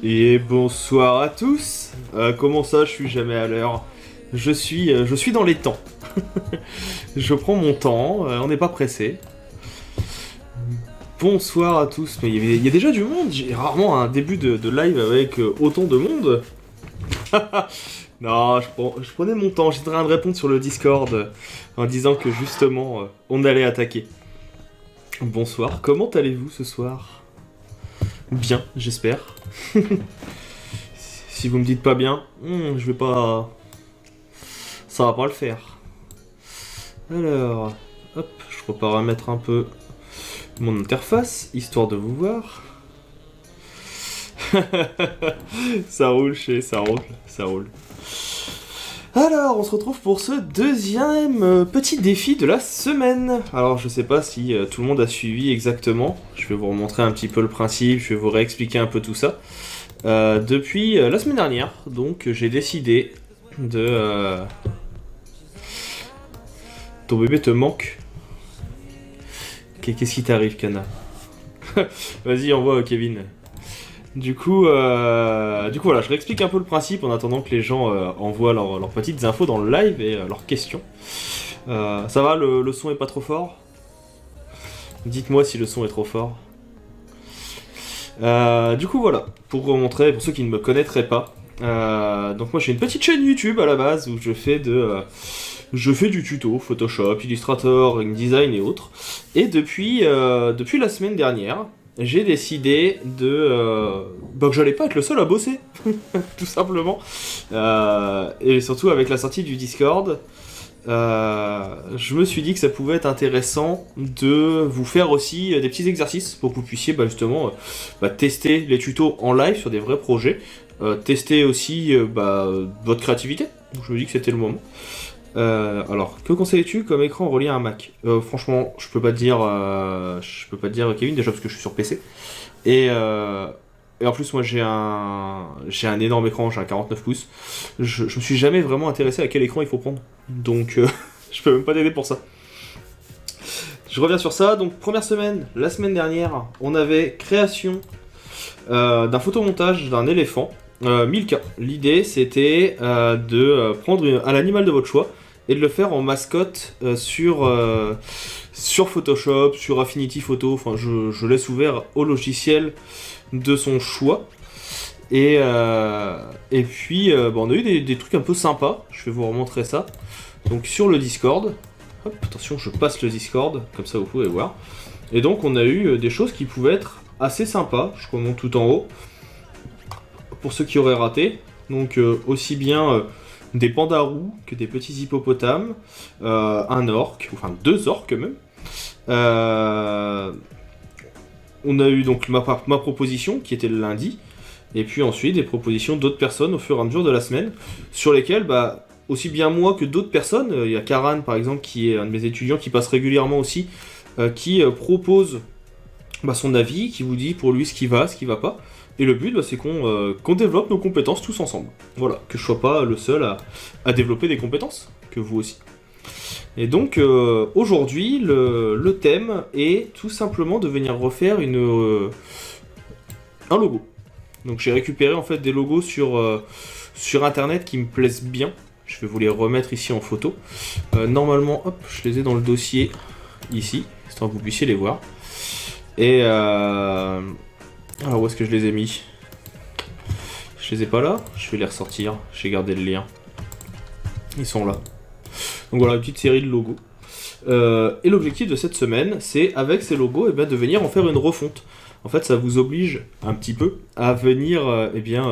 Et bonsoir à tous. Comment ça, je suis jamais à l'heure. Je suis dans les temps. Je prends mon temps, on n'est pas pressé. Bonsoir à tous. Mais il y a déjà du monde. J'ai rarement un début de live avec autant de monde. Non, je prenais mon temps. J'étais en train de répondre sur le Discord en disant que justement, on allait attaquer. Bonsoir. Comment allez-vous ce soir? Bien, j'espère. Si vous me dites pas bien, je vais pas... Ça va pas le faire. Alors, hop, je repars à mettre un peu mon interface, histoire de vous voir. Ça roule, ça roule, ça roule. Alors, on se retrouve pour ce deuxième petit défi de la semaine. Alors, je sais pas si tout le monde a suivi exactement. Je vais vous remontrer un petit peu le principe, je vais vous réexpliquer un peu tout ça. Depuis la semaine dernière, donc, j'ai décidé de... Ton bébé te manque. Qu'est-ce qui t'arrive, Kana? Vas-y, envoie Kevin. Du coup, voilà, je réexplique un peu le principe en attendant que les gens envoient leurs petites infos dans le live et leurs questions. Ça va, le son est pas trop fort? Dites-moi si le son est trop fort. Du coup, voilà, pour vous montrer, pour ceux qui ne me connaîtraient pas, donc moi j'ai une petite chaîne YouTube à la base où je fais du tuto, Photoshop, Illustrator, InDesign et autres. Et depuis la semaine dernière, j'ai décidé que j'allais pas être le seul à bosser, tout simplement. Et surtout avec la sortie du Discord, je me suis dit que ça pouvait être intéressant de vous faire aussi des petits exercices pour que vous puissiez justement tester les tutos en live sur des vrais projets, tester aussi votre créativité. Donc je me dis que c'était le moment. Alors, que conseilles-tu comme écran relié à un Mac? Franchement, je peux pas te dire Kevin, déjà parce que je suis sur PC. Et en plus, moi j'ai un énorme écran, j'ai un 49 pouces. Je me suis jamais vraiment intéressé à quel écran il faut prendre. Donc, je peux même pas t'aider pour ça. Je reviens sur ça. Donc, première semaine, la semaine dernière, on avait création d'un photomontage d'un éléphant. 1000K. L'idée c'était de prendre un animal de votre choix et de le faire en mascotte sur Photoshop, sur Affinity Photo, enfin je laisse ouvert au logiciel de son choix. Et puis on a eu des trucs un peu sympas, je vais vous remontrer ça. Donc sur le Discord, hop, attention je passe le Discord, comme ça vous pouvez voir. Et donc on a eu des choses qui pouvaient être assez sympas, je remonte tout en haut. Pour ceux qui auraient raté, donc aussi bien des pandas roux que des petits hippopotames, un orque, enfin 2 orques même. On a eu donc ma proposition qui était le lundi, et puis ensuite des propositions d'autres personnes au fur et à mesure de la semaine, sur lesquelles aussi bien moi que d'autres personnes, il y a Karan par exemple qui est un de mes étudiants qui passe régulièrement aussi, qui propose son avis, qui vous dit pour lui ce qui va pas. Et le but, c'est qu'on développe nos compétences tous ensemble. Voilà, que je sois pas le seul à développer des compétences, que vous aussi. Et donc, aujourd'hui, le thème est tout simplement de venir refaire un logo. Donc j'ai récupéré en fait des logos sur internet qui me plaisent bien. Je vais vous les remettre ici en photo. Normalement, hop, je les ai dans le dossier ici, histoire que vous puissiez les voir. Et alors où est-ce que je les ai mis? Je les ai pas là, je vais les ressortir, j'ai gardé le lien. Ils sont là. Donc voilà, une petite série de logos. Et l'objectif de cette semaine, c'est avec ces logos, de venir en faire une refonte. En fait, ça vous oblige un petit peu à venir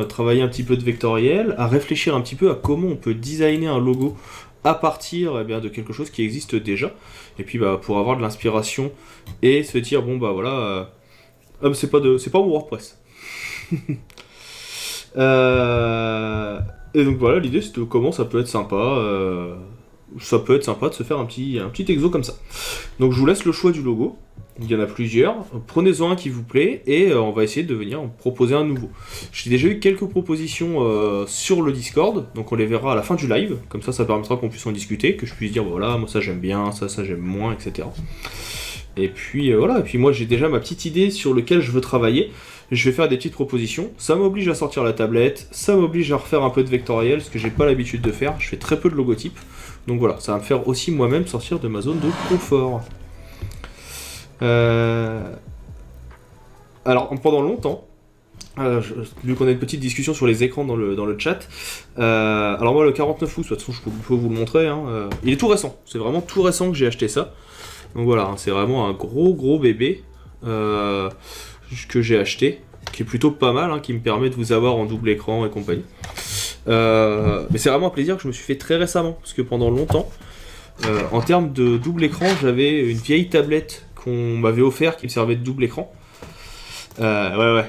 travailler un petit peu de vectoriel, à réfléchir un petit peu à comment on peut designer un logo à partir de quelque chose qui existe déjà. Et puis pour avoir de l'inspiration et se dire c'est pas mon WordPress. Et donc voilà, l'idée c'est de comment ça peut être sympa. Ça peut être sympa de se faire un petit exo comme ça. Donc je vous laisse le choix du logo. Il y en a plusieurs. Prenez-en un qui vous plaît et on va essayer de venir en proposer un nouveau. J'ai déjà eu quelques propositions sur le Discord, donc on les verra à la fin du live. Comme ça permettra qu'on puisse en discuter, que je puisse dire voilà, moi ça j'aime bien, ça j'aime moins, etc. Et puis voilà, et puis moi j'ai déjà ma petite idée sur lequel je veux travailler. Je vais faire des petites propositions. Ça m'oblige à sortir la tablette, ça m'oblige à refaire un peu de vectoriel, ce que j'ai pas l'habitude de faire. Je fais très peu de logotypes. Donc voilà, ça va me faire aussi moi-même sortir de ma zone de confort. Alors pendant longtemps, vu qu'on a une petite discussion sur les écrans dans le chat, alors moi le 49 pouces, de toute façon je peux vous le montrer, hein, il est tout récent, c'est vraiment tout récent que j'ai acheté ça. Donc voilà, hein, c'est vraiment un gros bébé que j'ai acheté, qui est plutôt pas mal, hein, qui me permet de vous avoir en double écran et compagnie. Mais c'est vraiment un plaisir que je me suis fait très récemment, parce que pendant longtemps, en termes de double écran, j'avais une vieille tablette qu'on m'avait offert qui me servait de double écran. Ouais.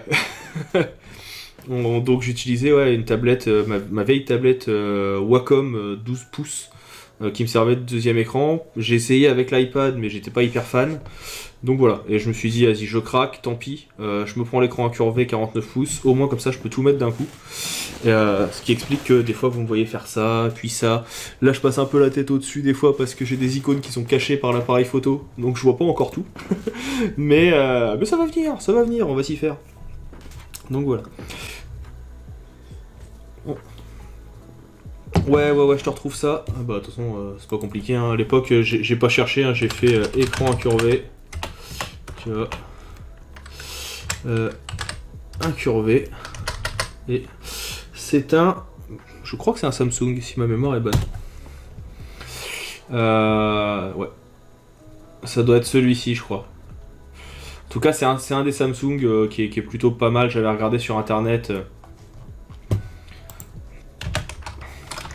Donc j'utilisais une tablette, ma vieille tablette Wacom 12 pouces qui me servait de deuxième écran. J'ai essayé avec l'iPad mais j'étais pas hyper fan. Donc voilà, et je me suis dit vas-y je craque, tant pis, je me prends l'écran incurvé 49 pouces, au moins comme ça je peux tout mettre d'un coup. Ce qui explique que des fois vous me voyez faire ça, puis ça. Là je passe un peu la tête au-dessus des fois parce que j'ai des icônes qui sont cachées par l'appareil photo, donc je vois pas encore tout. mais ça va venir, on va s'y faire. Donc voilà. Ouais, je te retrouve ça. Ah bah de toute façon c'est pas compliqué, hein. À l'époque j'ai pas cherché, hein. J'ai fait écran incurvé. Tu vois. Incurvé. Et c'est un... Je crois que c'est un Samsung, si ma mémoire est bonne. Ouais. Ça doit être celui-ci, je crois. En tout cas, c'est un des Samsung qui est plutôt pas mal. J'avais regardé sur internet.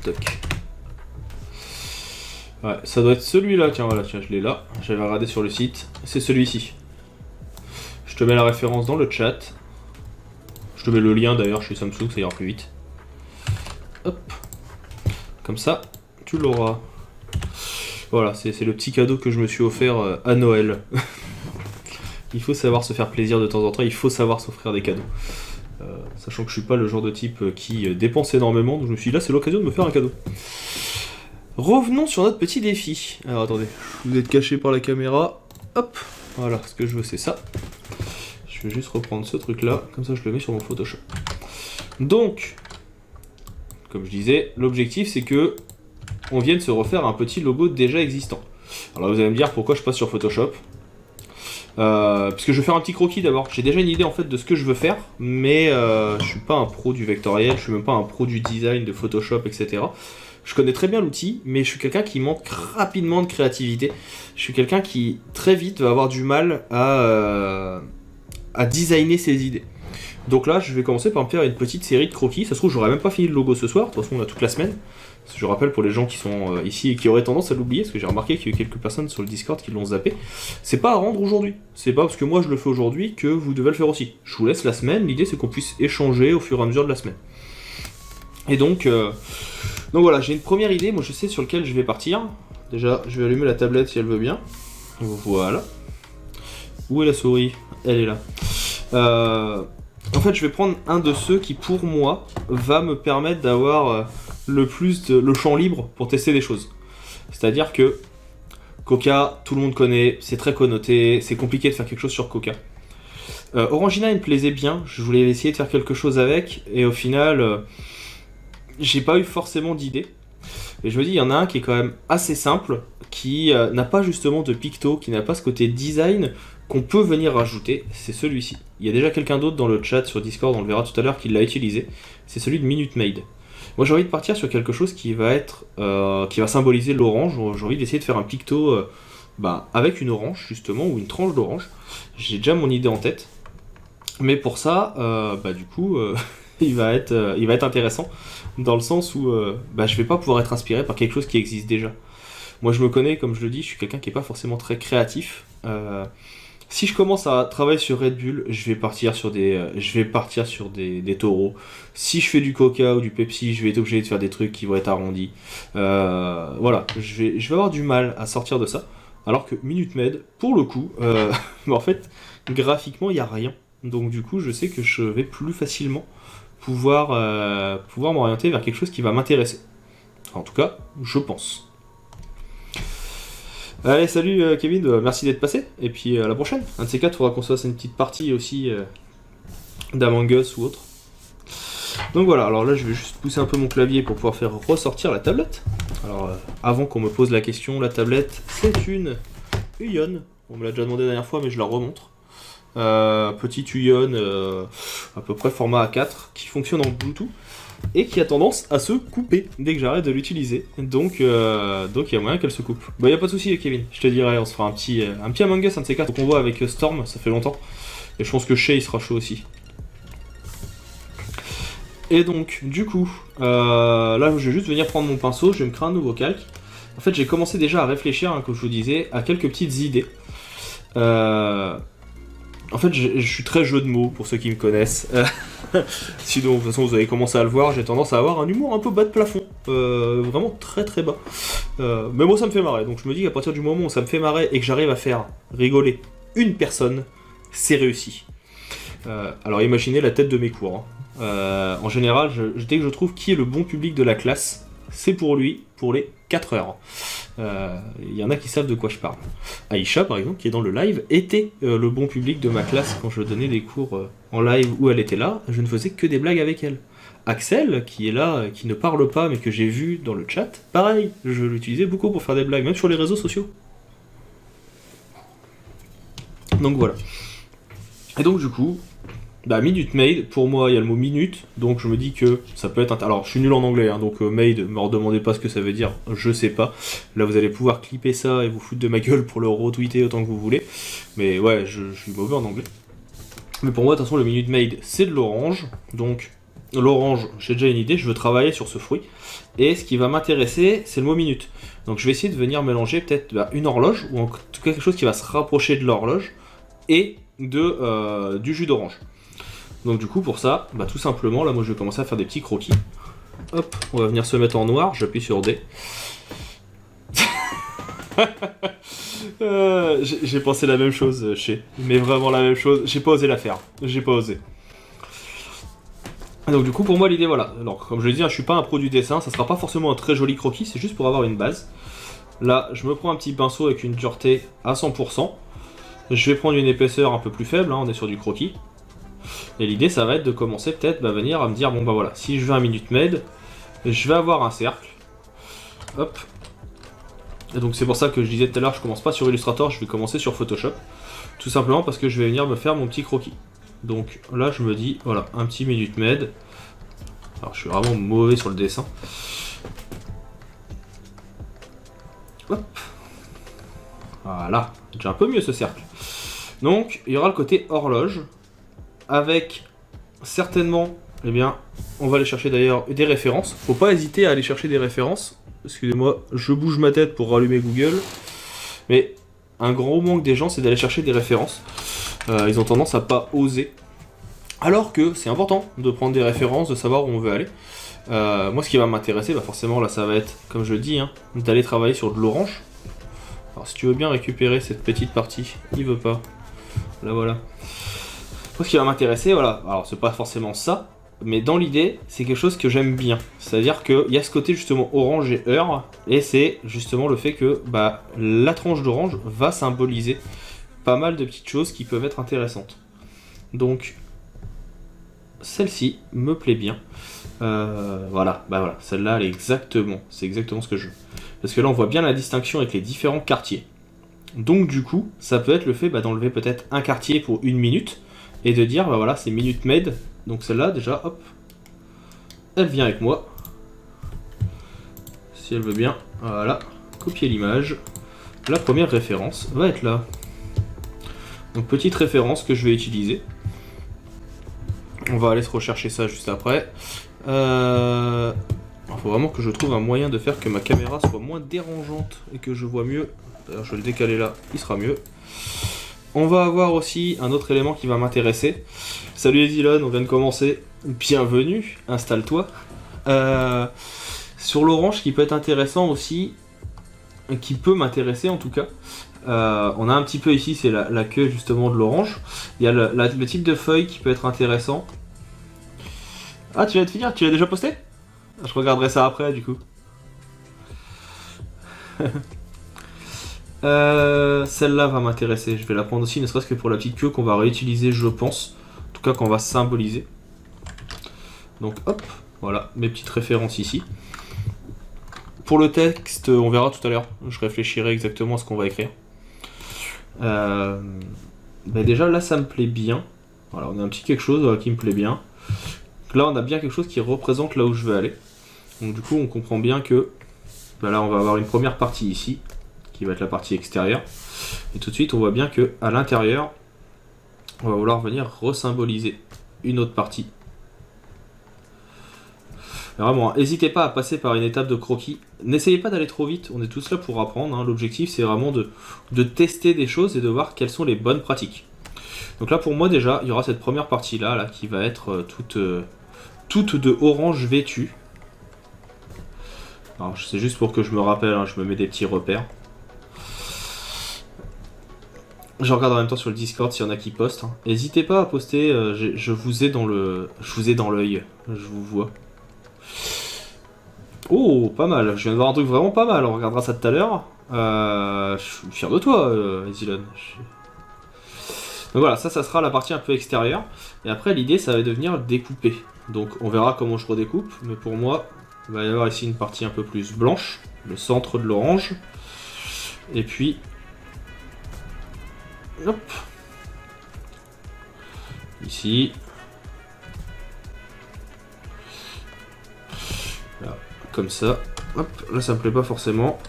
Toc. Ouais, ça doit être celui-là. Tiens, voilà, je l'ai là. J'avais regardé sur le site. C'est celui-ci. Je te mets la référence dans le chat. Je te mets le lien d'ailleurs chez Samsung, ça ira plus vite. Hop. Comme ça, tu l'auras. Voilà, c'est le petit cadeau que je me suis offert à Noël. Il faut savoir se faire plaisir de temps en temps, il faut savoir s'offrir des cadeaux. Sachant que je suis pas le genre de type qui dépense énormément, donc je me suis dit là c'est l'occasion de me faire un cadeau. Revenons sur notre petit défi. Alors attendez, vous êtes caché par la caméra. Hop, voilà, ce que je veux c'est ça. Je vais juste reprendre ce truc là, comme ça je le mets sur mon Photoshop. Donc, comme je disais, l'objectif c'est que on vienne se refaire un petit logo déjà existant. Alors là, vous allez me dire pourquoi je passe sur Photoshop. Parce que je vais faire un petit croquis d'abord. J'ai déjà une idée en fait de ce que je veux faire, mais je suis pas un pro du vectoriel, je suis même pas un pro du design, de Photoshop, etc. Je connais très bien l'outil, mais je suis quelqu'un qui manque rapidement de créativité. Je suis quelqu'un qui très vite va avoir du mal à designer ses idées. Donc là, je vais commencer par me faire une petite série de croquis. Ça se trouve, j'aurais même pas fini le logo ce soir. De toute façon, on a toute la semaine. Je rappelle pour les gens qui sont ici et qui auraient tendance à l'oublier, parce que j'ai remarqué qu'il y a eu quelques personnes sur le Discord qui l'ont zappé. C'est pas à rendre aujourd'hui. C'est pas parce que moi je le fais aujourd'hui que vous devez le faire aussi. Je vous laisse la semaine. L'idée c'est qu'on puisse échanger au fur et à mesure de la semaine. Et donc voilà, j'ai une première idée. Moi je sais sur lequel je vais partir. Déjà, je vais allumer la tablette si elle veut bien. Voilà. Où est la souris? Elle est là. En fait, je vais prendre un de ceux qui, pour moi, va me permettre d'avoir le champ libre pour tester des choses. C'est-à-dire que Coca, tout le monde connaît, c'est très connoté, c'est compliqué de faire quelque chose sur Coca. Orangina, il me plaisait bien, je voulais essayer de faire quelque chose avec, et au final, j'ai pas eu forcément d'idée. Et je me dis, il y en a un qui est quand même assez simple, qui n'a pas justement de picto, qui n'a pas ce côté design qu'on peut venir rajouter, c'est celui-ci. Il y a déjà quelqu'un d'autre dans le chat sur Discord, on le verra tout à l'heure, qui l'a utilisé. C'est celui de Minute Maid. Moi j'ai envie de partir sur quelque chose qui va être, qui va symboliser l'orange. J'ai envie d'essayer de faire un picto avec une orange justement, ou une tranche d'orange. J'ai déjà mon idée en tête. Mais pour ça, du coup, il va être intéressant, dans le sens où je vais pas pouvoir être inspiré par quelque chose qui existe déjà. Moi je me connais, comme je le dis, je suis quelqu'un qui est pas forcément très créatif. Si je commence à travailler sur Red Bull, je vais partir sur des taureaux. Si je fais du Coca ou du Pepsi, je vais être obligé de faire des trucs qui vont être arrondis. Voilà, je vais avoir du mal à sortir de ça. Alors que Minute Maid, pour le coup, en fait, graphiquement, il n'y a rien. Donc du coup, je sais que je vais plus facilement pouvoir m'orienter vers quelque chose qui va m'intéresser. En tout cas, je pense. Allez, salut Kevin, merci d'être passé, et puis à la prochaine. Un de ces quatre, faudra qu'on se fasse une petpetite partie aussi d'Among Us ou autre. Donc voilà, alors là je vais juste pousser un peu mon clavier pour pouvoir faire ressortir la tablette. Alors avant qu'on me pose la question, la tablette c'est une Uion. On me l'a déjà demandé la dernière fois mais je la remontre. Petite Uion à peu près format A4 qui fonctionne en Bluetooth et qui a tendance à se couper dès que j'arrête de l'utiliser. Donc il y a moyen qu'elle se coupe. Bah y a pas de souci Kevin, je te dirai, on se fera un petit Among Us, un de ces quatre qu'on voit avec Storm, ça fait longtemps. Et je pense que Shay il sera chaud aussi. Et donc, du coup, là je vais juste venir prendre mon pinceau, je vais me créer un nouveau calque. En fait, j'ai commencé déjà à réfléchir, hein, comme je vous disais, à quelques petites idées. En fait, je suis très jeu de mots pour ceux qui me connaissent. Sinon, de toute façon, vous avez commencé à le voir, j'ai tendance à avoir un humour un peu bas de plafond. Vraiment très très bas. Mais moi, ça me fait marrer. Donc je me dis qu'à partir du moment où ça me fait marrer et que j'arrive à faire rigoler une personne, c'est réussi. Alors imaginez la tête de mes cours. Hein. En général, dès que je trouve qui est le bon public de la classe, c'est pour lui, pour les 4 heures. Il y en a qui savent de quoi je parle. Aïcha, par exemple, qui est dans le live, était le bon public de ma classe quand je donnais des cours en live où elle était là. Je ne faisais que des blagues avec elle. Axel, qui est là, qui ne parle pas, mais que j'ai vu dans le chat, pareil, je l'utilisais beaucoup pour faire des blagues, même sur les réseaux sociaux. Donc voilà. Et donc du coup, Minute Maid, pour moi il y a le mot minute, donc je me dis que ça peut être... Alors je suis nul en anglais, hein, donc Maid, me redemandez pas ce que ça veut dire, je sais pas. Là vous allez pouvoir clipper ça et vous foutre de ma gueule pour le retweeter autant que vous voulez. Mais ouais, je suis mauvais en anglais. Mais pour moi de toute façon le Minute Maid c'est de l'orange, donc l'orange j'ai déjà une idée, je veux travailler sur ce fruit. Et ce qui va m'intéresser c'est le mot minute. Donc je vais essayer de venir mélanger peut-être une horloge, ou en tout cas quelque chose qui va se rapprocher de l'horloge, et du jus d'orange. Donc du coup pour ça, tout simplement, là moi je vais commencer à faire des petits croquis. Hop, on va venir se mettre en noir, j'appuie sur D. J'ai pensé la même chose, mais vraiment la même chose, j'ai pas osé la faire, j'ai pas osé. Donc du coup pour moi l'idée voilà, alors comme je l'ai dit, je suis pas un pro du dessin, ça sera pas forcément un très joli croquis, c'est juste pour avoir une base. Là je me prends un petit pinceau avec une dureté à 100%, je vais prendre une épaisseur un peu plus faible, hein, on est sur du croquis. Et l'idée ça va être de commencer peut-être venir à me dire bon voilà, si je veux un Minute Maid, je vais avoir un cercle. Hop. Et donc c'est pour ça que je disais tout à l'heure, je commence pas sur Illustrator, je vais commencer sur Photoshop. Tout simplement parce que je vais venir me faire mon petit croquis. Donc là je me dis voilà, un petit Minute Maid. Alors je suis vraiment mauvais sur le dessin. Hop. Voilà, déjà un peu mieux ce cercle. Donc il y aura le côté horloge. Avec certainement, on va aller chercher d'ailleurs des références. Faut pas hésiter à aller chercher des références. Excusez-moi, je bouge ma tête pour rallumer Google. Mais un gros manque des gens, c'est d'aller chercher des références. Ils ont tendance à pas oser. Alors que c'est important de prendre des références, de savoir où on veut aller. Moi, ce qui va m'intéresser, forcément, là, ça va être, comme je le dis, d'aller travailler sur de l'orange. Alors, si tu veux bien récupérer cette petite partie, il veut pas. Là, voilà. Ce qui va m'intéresser, voilà, alors c'est pas forcément ça, mais dans l'idée, c'est quelque chose que j'aime bien. C'est-à-dire qu'il y a ce côté justement orange et heure, et c'est justement le fait que la tranche d'orange va symboliser pas mal de petites choses qui peuvent être intéressantes. Donc, celle-ci me plaît bien. Voilà, celle-là, elle est c'est exactement ce que je veux. Parce que là, on voit bien la distinction avec les différents quartiers. Donc du coup, ça peut être le fait d'enlever peut-être un quartier pour une minute, et de dire, voilà, c'est Minute Maid. Donc celle-là, déjà, hop, elle vient avec moi. Si elle veut bien, voilà, copier l'image. La première référence va être là. Donc petite référence que je vais utiliser. On va aller se rechercher ça juste après. Il faut vraiment que je trouve un moyen de faire que ma caméra soit moins dérangeante et que je vois mieux. D'ailleurs, je vais le décaler là, il sera mieux. On va avoir aussi un autre élément qui va m'intéresser. Salut Edilon, on vient de commencer. Bienvenue, installe-toi. Sur l'orange, qui peut être intéressant aussi, qui peut m'intéresser en tout cas. On a un petit peu ici, c'est la queue justement de l'orange. Il y a le type de feuille qui peut être intéressant. Ah, tu viens de finir? Tu l'as déjà posté? Je regarderai ça après du coup. Celle-là va m'intéresser. Je vais la prendre aussi, ne serait-ce que pour la petite queue qu'on va réutiliser, je pense. En tout cas, qu'on va symboliser. Donc, hop, voilà, mes petites références ici. Pour le texte, on verra tout à l'heure. Je réfléchirai exactement à ce qu'on va écrire. Déjà, là, ça me plaît bien. Voilà, on a un petit quelque chose qui me plaît bien. Là, on a bien quelque chose qui représente là où je veux aller. Donc, du coup, on comprend bien que là, on va avoir une première partie ici, qui va être la partie extérieure. Et tout de suite, on voit bien que à l'intérieur, on va vouloir venir resymboliser une autre partie. Mais vraiment, n'hésitez pas à passer par une étape de croquis. N'essayez pas d'aller trop vite, on est tous là pour apprendre. Hein. L'objectif, c'est vraiment de tester des choses et de voir quelles sont les bonnes pratiques. Donc là, pour moi, déjà, il y aura cette première partie-là là, qui va être toute de orange vêtue. Alors, c'est juste pour que je me rappelle, hein, je me mets des petits repères. Je regarde en même temps sur le Discord s'il y en a qui postent. Hein. N'hésitez pas à poster, je vous ai dans l'œil, je vous vois. Oh, pas mal, je viens de voir un truc vraiment pas mal, on regardera ça tout à l'heure. Je suis fier de toi, Zilon. Donc voilà, ça sera la partie un peu extérieure. Et après, l'idée, ça va devenir découper. Donc on verra comment je redécoupe, mais pour moi, il va y avoir ici une partie un peu plus blanche, le centre de l'orange. Et puis, hop, ici. Là, comme ça. Hop, là ça me plaît pas forcément.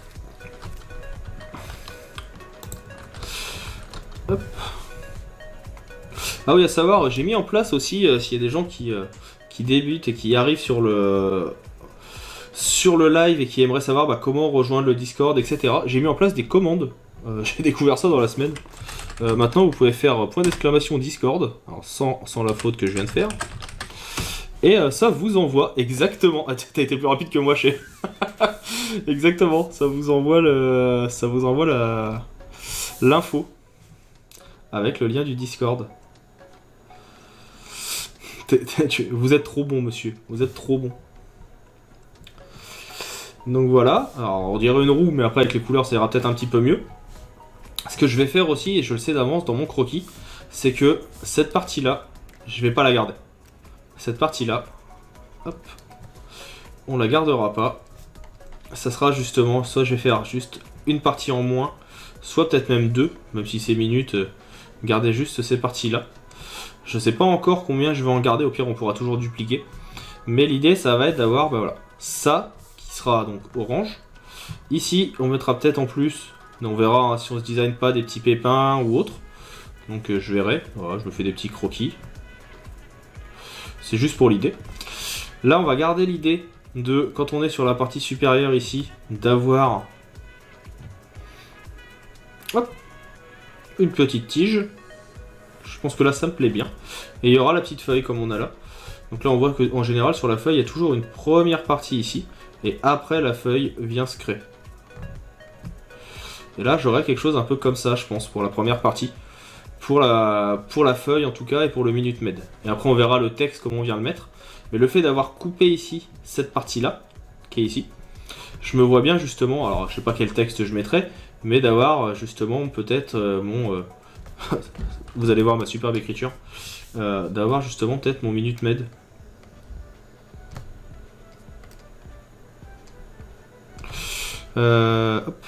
Hop. Ah oui, à savoir, j'ai mis en place aussi, s'il y a des gens qui débutent et qui arrivent sur le live et qui aimeraient savoir comment rejoindre le Discord, etc. J'ai mis en place des commandes. J'ai découvert ça dans la semaine. Maintenant, vous pouvez faire point d'exclamation Discord, alors sans la faute que je viens de faire. Et ça vous envoie exactement. Ah, t'as été plus rapide que moi, chez. Exactement. Ça vous envoie l'info avec le lien du Discord. Vous êtes trop bon, monsieur. Vous êtes trop bon. Donc voilà. Alors on dirait une roue, mais après avec les couleurs, ça ira peut-être un petit peu mieux. Ce que je vais faire aussi, et je le sais d'avance dans mon croquis, c'est que cette partie-là, je vais pas la garder. Cette partie-là, hop, on la gardera pas. Ça sera justement, soit je vais faire juste une partie en moins, soit peut-être même deux, même si c'est minutes, garder juste ces parties-là. Je sais pas encore combien je vais en garder, au pire on pourra toujours dupliquer. Mais l'idée, ça va être d'avoir, voilà, ça qui sera donc orange. Ici, on mettra peut-être en plus, on verra hein, si on se design pas des petits pépins ou autre. Donc je verrai, voilà, je me fais des petits croquis. C'est juste pour l'idée. Là, on va garder l'idée de, quand on est sur la partie supérieure ici, d'avoir une petite tige. Je pense que là, ça me plaît bien. Et il y aura la petite feuille comme on a là. Donc là, on voit qu'en général, sur la feuille, il y a toujours une première partie ici. Et après, la feuille vient se créer. Et là, j'aurai quelque chose un peu comme ça, je pense, pour la première partie. Pour la feuille, en tout cas, et pour le minute med. Et après, on verra le texte, comment on vient le mettre. Mais le fait d'avoir coupé ici, cette partie-là, qui est ici, je me vois bien, justement, alors, je sais pas quel texte je mettrai, mais d'avoir, justement, peut-être mon... vous allez voir ma superbe écriture. D'avoir, justement, peut-être mon minute med. Hop.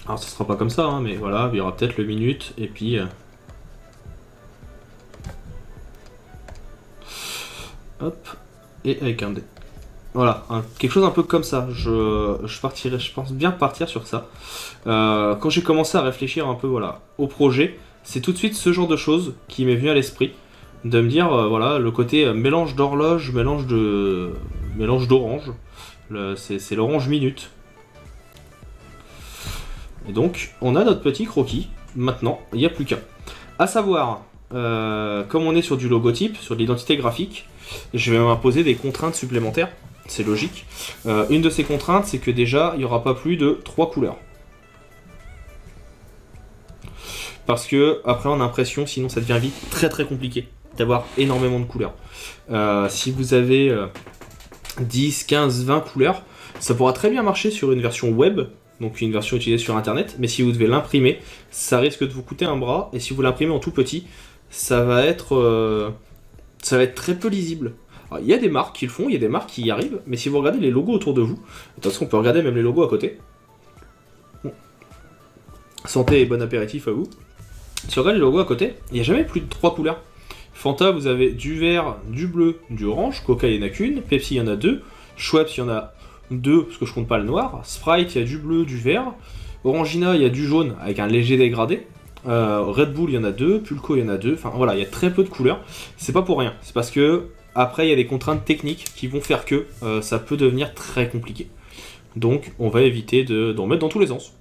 Alors ça sera pas comme ça, hein, mais voilà, il y aura peut-être le minute, et puis... hop, et avec un dé. Voilà, quelque chose un peu comme ça, je pense bien partir sur ça. Quand j'ai commencé à réfléchir un peu voilà, au projet, c'est tout de suite ce genre de choses qui m'est venu à l'esprit, de me dire, voilà, le côté mélange d'horloge, mélange d'orange, c'est l'orange minute. Et donc, on a notre petit croquis. Maintenant, il n'y a plus qu'un. À savoir, comme on est sur du logotype, sur de l'identité graphique, je vais m'imposer des contraintes supplémentaires. C'est logique. Une de ces contraintes, c'est que déjà, il n'y aura pas plus de 3 couleurs. Parce que, après, en impression, sinon ça devient vite très très compliqué d'avoir énormément de couleurs. Si vous avez 10, 15, 20 couleurs, ça pourra très bien marcher sur une version web. donc une version utilisée sur internet, mais si vous devez l'imprimer, ça risque de vous coûter un bras, et si vous l'imprimez en tout petit, ça va être très peu lisible. Alors, il y a des marques qui le font, il y a des marques qui y arrivent, mais si vous regardez les logos autour de vous, de toute façon on peut regarder même les logos à côté. Bon. Santé et bon apéritif à vous. Si vous regardez les logos à côté, il n'y a jamais plus de 3 couleurs. Fanta, vous avez du vert, du bleu, du orange. Coca, il n'y en a qu'une. Pepsi, il y en a 2. Schweppes, il y en a 2, parce que je compte pas le noir. Sprite, il y a du bleu, du vert. Orangina, il y a du jaune, avec un léger dégradé. Red Bull, il y en a 2. Pulco, il y en a 2. Enfin voilà, il y a très peu de couleurs. C'est pas pour rien. C'est parce que, après, il y a des contraintes techniques qui vont faire que ça peut devenir très compliqué. Donc, on va éviter d'en mettre dans tous les sens.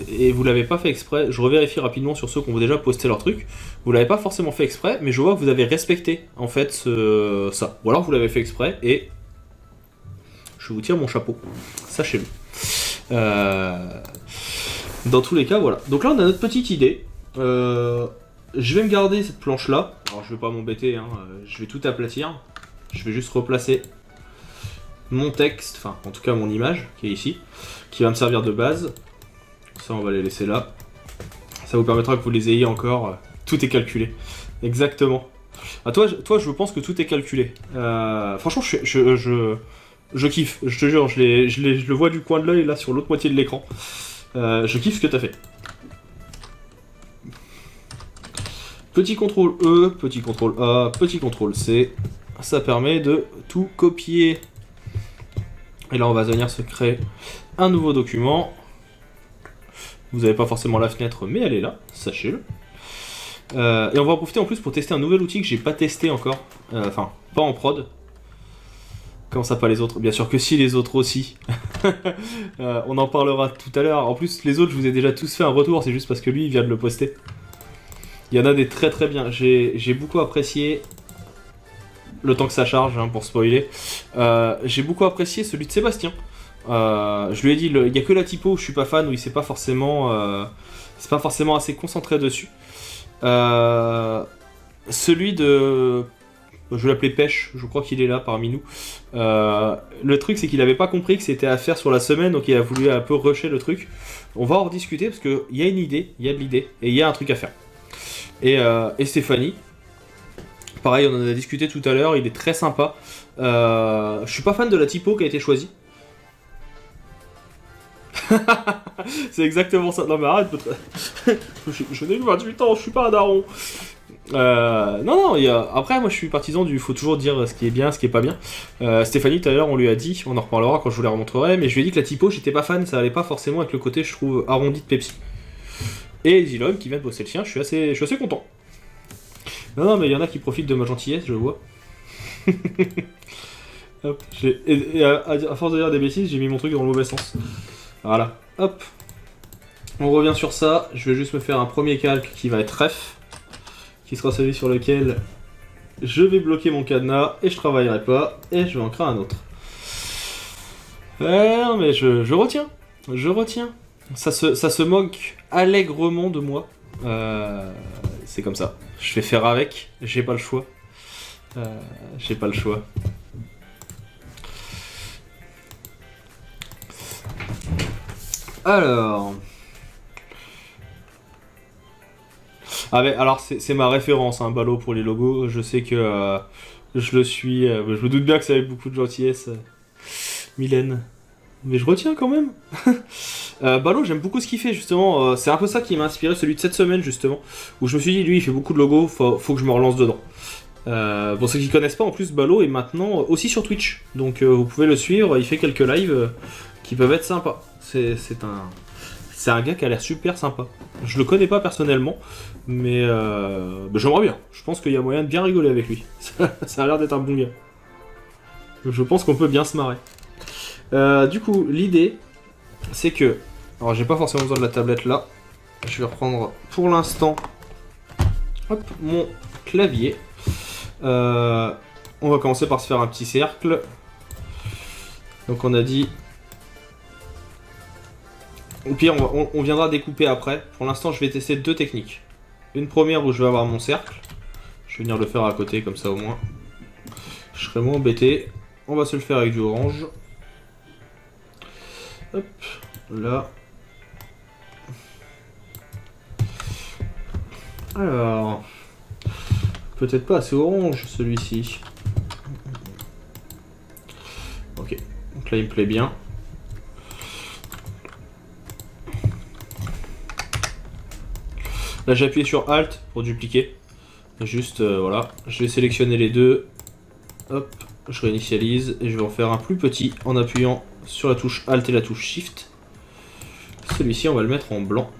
Et vous l'avez pas fait exprès, je revérifie rapidement sur ceux qui ont déjà posté leur truc. Vous l'avez pas forcément fait exprès, mais je vois que vous avez respecté en fait ça. Ou alors vous l'avez fait exprès et je vous tire mon chapeau. Sachez-le. Dans tous les cas, voilà. Donc là on a notre petite idée. Je vais me garder cette planche là. Alors je vais pas m'embêter, hein. Je vais tout aplatir. Je vais juste replacer mon texte, enfin en tout cas mon image qui est ici, qui va me servir de base. Ça, on va les laisser là. Ça vous permettra que vous les ayez encore. Tout est calculé. Exactement. Ah, toi, je pense que tout est calculé. Franchement, je kiffe. Je te jure, je le vois du coin de l'œil, là, sur l'autre moitié de l'écran. Je kiffe ce que t'as fait. Petit contrôle E, petit contrôle A, petit contrôle C. Ça permet de tout copier. Et là, on va venir se créer un nouveau document. Vous n'avez pas forcément la fenêtre, mais elle est là, sachez-le. Et on va en profiter en plus pour tester un nouvel outil que j'ai pas testé encore. Enfin, pas en prod. Comment ça, pas les autres? Bien sûr que si, les autres aussi. On en parlera tout à l'heure. En plus, les autres, je vous ai déjà tous fait un retour, c'est juste parce que lui, il vient de le poster. Il y en a des très très bien. J'ai beaucoup apprécié... Le temps que ça charge, hein, pour spoiler. J'ai beaucoup apprécié celui de Sébastien. Je lui ai dit, il n'y a que la typo où je suis pas fan, où il s'est pas forcément, c'est pas forcément assez concentré dessus. Celui de, je vais l'appeler Pêche, je crois qu'il est là parmi nous. Le truc c'est qu'il avait pas compris que c'était à faire sur la semaine, donc il a voulu un peu rusher le truc. On va en rediscuter parce qu'il y a une idée, il y a de l'idée, et il y a un truc à faire. Et Stéphanie, pareil, on en a discuté tout à l'heure, il est très sympa. Je suis pas fan de la typo qui a été choisie. C'est exactement ça. Non mais arrête, je n'ai que 28 ans, je suis pas un daron. Non, après moi je suis partisan du faut toujours dire ce qui est bien, ce qui est pas bien. Stéphanie tout à l'heure on lui a dit, on en reparlera quand je vous la remontrerai, mais je lui ai dit que la typo j'étais pas fan, ça allait pas forcément avec le côté je trouve arrondi de Pepsi. Et Zilog qui vient de bosser le sien, je suis assez content. Non mais il y en a qui profitent de ma gentillesse, je vois. Hop, à force de dire des bêtises, j'ai mis mon truc dans le mauvais sens. Voilà, hop. On revient sur ça. Je vais juste me faire un premier calque qui va être ref, qui sera celui sur lequel je vais bloquer mon cadenas et je travaillerai pas. Et je vais en créer un autre. Non mais je retiens. Je retiens. Ça se moque allègrement de moi. C'est comme ça. Je vais faire avec. J'ai pas le choix. J'ai pas le choix. Alors... Ah mais alors c'est ma référence, hein, Ballot pour les logos. Je sais que je le suis... je me doute bien que c'est avec beaucoup de gentillesse. Mylène. Mais je retiens quand même. Ballot, j'aime beaucoup ce qu'il fait justement. C'est un peu ça qui m'a inspiré, celui de cette semaine justement. Où je me suis dit, lui il fait beaucoup de logos, faut que je me relance dedans. Pour ceux qui connaissent pas, en plus Ballot est maintenant aussi sur Twitch. Donc vous pouvez le suivre, il fait quelques lives qui peuvent être sympas. C'est un gars qui a l'air super sympa. Je le connais pas personnellement, mais j'aimerais bien. Je pense qu'il y a moyen de bien rigoler avec lui. Ça a l'air d'être un bon gars. Je pense qu'on peut bien se marrer. Du coup, l'idée, c'est que... Alors, j'ai pas forcément besoin de la tablette là. Je vais reprendre pour l'instant mon clavier. On va commencer par se faire un petit cercle. Donc, on a dit... Au pire, on viendra découper après. Pour l'instant, je vais tester deux techniques. Une première où je vais avoir mon cercle. Je vais venir le faire à côté, comme ça au moins. Je serai moins embêté. On va se le faire avec du orange. Hop, là. Alors, peut-être pas assez orange celui-ci. Ok, donc là il me plaît bien. Là j'ai appuyé sur Alt pour dupliquer. Juste voilà, je vais sélectionner les deux. Hop, je réinitialise et je vais en faire un plus petit en appuyant sur la touche Alt et la touche Shift. Celui-ci on va le mettre en blanc.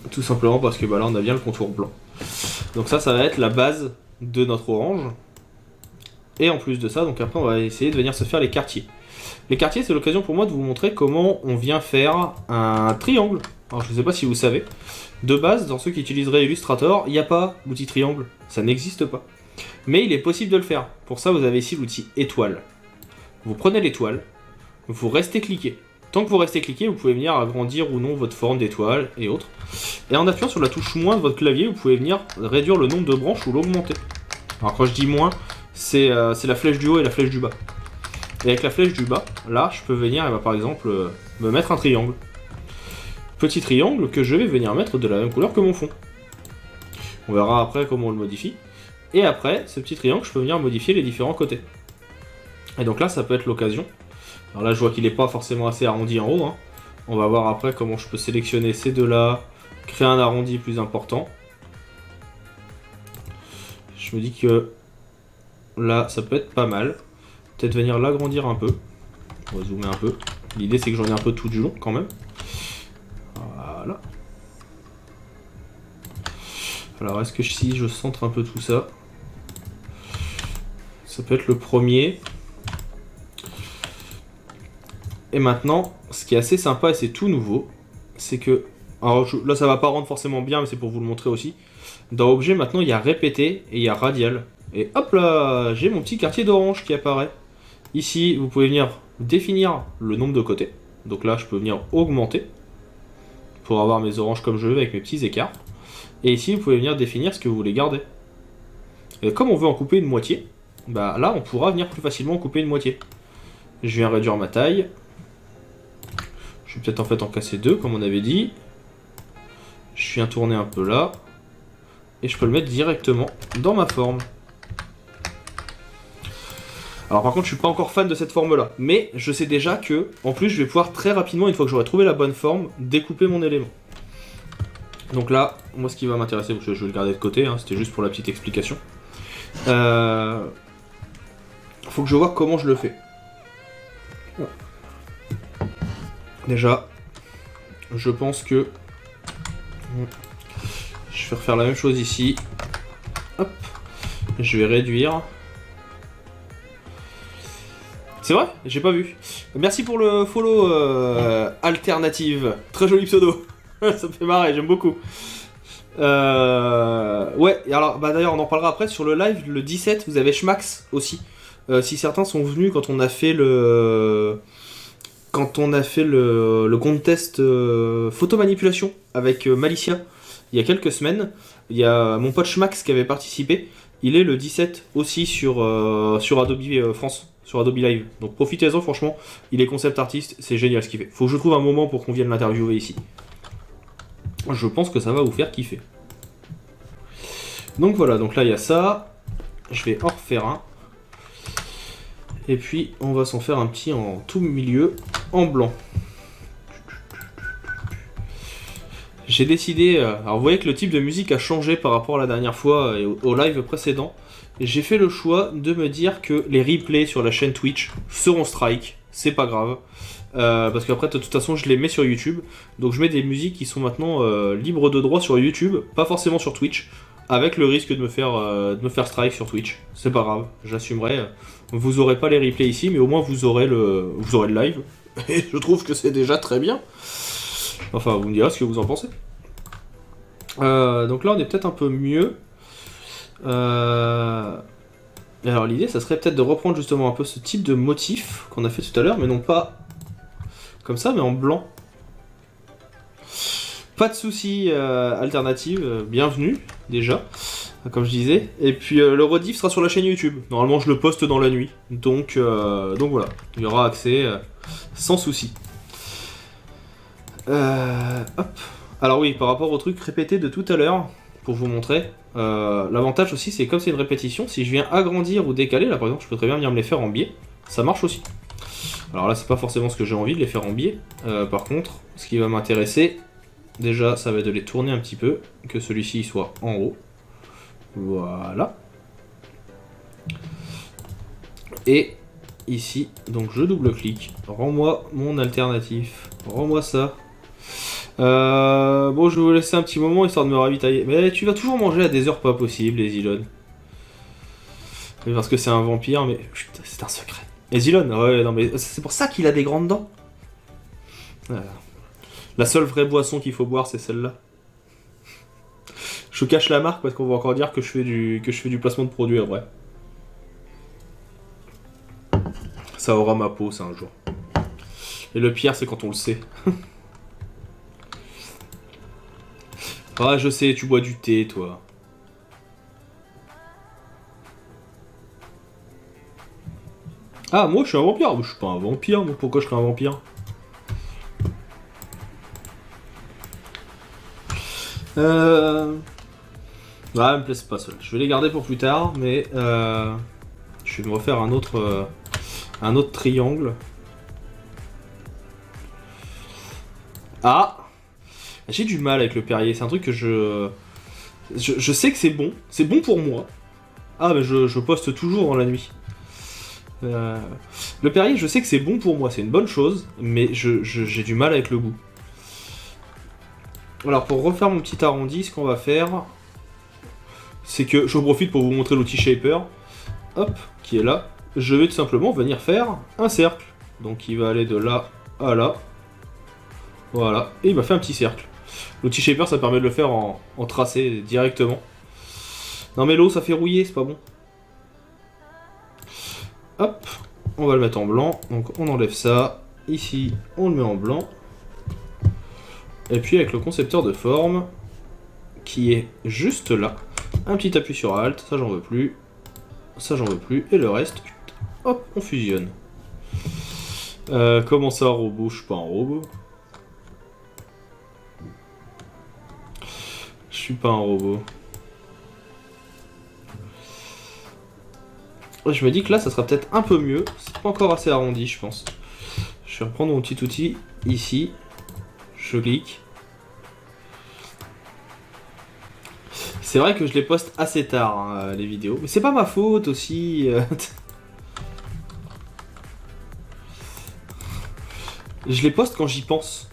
Tout simplement parce que bah, là on a bien le contour blanc. Donc ça va être la base de notre orange. Et en plus de ça, donc après on va essayer de venir se faire les quartiers. Les quartiers c'est l'occasion pour moi de vous montrer comment on vient faire un triangle. Alors je ne sais pas si vous savez. De base, dans ceux qui utiliseraient Illustrator, il n'y a pas l'outil triangle. Ça n'existe pas. Mais il est possible de le faire. Pour ça vous avez ici l'outil étoile. Vous prenez l'étoile, vous restez cliqué. Tant que vous restez cliqué, vous pouvez venir agrandir ou non votre forme d'étoile et autres. Et en appuyant sur la touche moins de votre clavier, vous pouvez venir réduire le nombre de branches ou l'augmenter. Alors quand je dis moins, c'est la flèche du haut et la flèche du bas. Et avec la flèche du bas, là, je peux venir, par exemple, me mettre un triangle. Petit triangle que je vais venir mettre de la même couleur que mon fond. On verra après comment on le modifie. Et après, ce petit triangle, je peux venir modifier les différents côtés. Et donc là, ça peut être l'occasion. Alors là, je vois qu'il n'est pas forcément assez arrondi en haut. Hein. On va voir après comment je peux sélectionner ces deux-là, créer un arrondi plus important. Je me dis que là, ça peut être pas mal. Peut-être venir l'agrandir un peu. On va zoomer un peu. L'idée, c'est que j'en ai un peu tout du long quand même. Voilà. Alors, est-ce que si je centre un peu tout ça, ça peut être le premier. Et maintenant, ce qui est assez sympa et c'est tout nouveau, c'est que... Alors là, ça va pas rendre forcément bien, mais c'est pour vous le montrer aussi. Dans Objet, maintenant, il y a Répéter et il y a Radial. Et hop là, j'ai mon petit quartier d'orange qui apparaît. Ici, vous pouvez venir définir le nombre de côtés. Donc là, je peux venir augmenter pour avoir mes oranges comme je veux avec mes petits écarts. Et ici, vous pouvez venir définir ce que vous voulez garder. Et comme on veut en couper une moitié, bah là, on pourra venir plus facilement en couper une moitié. Je viens réduire ma taille. Je vais peut-être en fait en casser deux, comme on avait dit. Je viens tourner un peu là. Et je peux le mettre directement dans ma forme. Alors par contre, je suis pas encore fan de cette forme-là. Mais je sais déjà que, en plus, je vais pouvoir très rapidement, une fois que j'aurai trouvé la bonne forme, découper mon élément. Donc là, moi ce qui va m'intéresser, parce que je vais le garder de côté, hein, c'était juste pour la petite explication. Faut que je vois comment je le fais. Déjà, je pense que je vais refaire la même chose ici. Hop, je vais réduire. C'est vrai? J'ai pas vu. Merci pour le follow alternative. Très joli pseudo. Ça me fait marrer, j'aime beaucoup. Ouais, et alors, bah d'ailleurs, on en parlera après. Sur le live, le 17, vous avez Schmax aussi. Si certains sont venus quand on a fait le... le contest photomanipulation avec Malicia il y a quelques semaines, il y a mon pote Schmax qui avait participé. Il est le 17 aussi sur Adobe France, sur Adobe Live. Donc profitez-en, franchement, il est concept artiste, c'est génial ce qu'il fait. Faut que je trouve un moment pour qu'on vienne l'interviewer ici. Je pense que ça va vous faire kiffer. Donc voilà, donc là il y a ça. Je vais en refaire un. Et puis on va s'en faire un petit en tout milieu, en blanc. J'ai décidé, alors vous voyez que le type de musique a changé par rapport à la dernière fois et au live précédent. J'ai fait le choix de me dire que les replays sur la chaîne Twitch seront strike, c'est pas grave. Parce qu'après de toute façon je les mets sur YouTube. Donc je mets des musiques qui sont maintenant libres de droit sur YouTube, pas forcément sur Twitch. Avec le risque de me faire strike sur Twitch. C'est pas grave, j'assumerai. Vous aurez pas les replays ici, mais au moins vous aurez le live. Et je trouve que c'est déjà très bien. Enfin, vous me direz ce que vous en pensez. Donc là, on est peut-être un peu mieux. Alors l'idée, ça serait peut-être de reprendre justement un peu ce type de motif qu'on a fait tout à l'heure, mais non pas comme ça, mais en blanc. Pas de soucis, alternative, bienvenue déjà. comme je disais. Et puis le rediff sera sur la chaîne YouTube. Normalement, je le poste dans la nuit. Donc voilà, il y aura accès sans souci. Hop. Alors oui, par rapport au truc répété de tout à l'heure, pour vous montrer, l'avantage aussi, c'est comme c'est une répétition, si je viens agrandir ou décaler, là par exemple, je peux très bien venir me les faire en biais, ça marche aussi. Alors là, c'est pas forcément ce que j'ai envie de les faire en biais. Par contre, ce qui va m'intéresser, déjà, ça va être de les tourner un petit peu, que celui-ci soit en haut. Voilà. Et ici, donc je double-clique. Rends-moi mon alternatif. Rends-moi ça. Bon, je vais vous laisser un petit moment histoire de me ravitailler. Mais tu vas toujours manger à des heures pas possibles, les Zilon. Parce que c'est un vampire, mais putain, c'est un secret. Et Zilon, ouais, non mais c'est pour ça qu'il a des grandes dents. La seule vraie boisson qu'il faut boire, c'est celle-là. Je cache la marque parce qu'on va encore dire que je fais du placement de produit après. Ça aura ma peau, ça, un jour. Et le pire, c'est quand on le sait. Ah, je sais, tu bois du thé, toi. Ah, moi, je suis un vampire. Je suis pas un vampire, moi. Pourquoi je serais un vampire? Ah, elle me plaise pas, celle-là. Je vais les garder pour plus tard, mais je vais me refaire un autre triangle. Ah! J'ai du mal avec le Perrier, c'est un truc que je sais que c'est bon pour moi. Ah, mais je poste toujours dans la nuit. Le Perrier, je sais que c'est bon pour moi, c'est une bonne chose, mais j'ai du mal avec le goût. Alors, pour refaire mon petit arrondi, ce qu'on va faire, c'est que je profite pour vous montrer l'outil Shaper, hop, qui est là. Je vais tout simplement venir faire un cercle. Donc, il va aller de là à là. Voilà, et il m'a fait un petit cercle. L'outil Shaper, ça permet de le faire en tracé directement. Non mais l'eau, ça fait rouiller, c'est pas bon. Hop, on va le mettre en blanc. Donc on enlève ça. Ici, on le met en blanc. Et puis avec le concepteur de forme, qui est juste là, un petit appui sur Alt, ça j'en veux plus. Ça j'en veux plus. Et le reste, hop, on fusionne. Comment ça, robot? Je suis pas un robot. Je suis pas un robot. Je me dis que là, ça sera peut-être un peu mieux. C'est pas encore assez arrondi, je pense. Je vais reprendre mon petit outil ici. Je clique. C'est vrai que je les poste assez tard, hein, les vidéos. Mais c'est pas ma faute aussi. Je les poste quand j'y pense.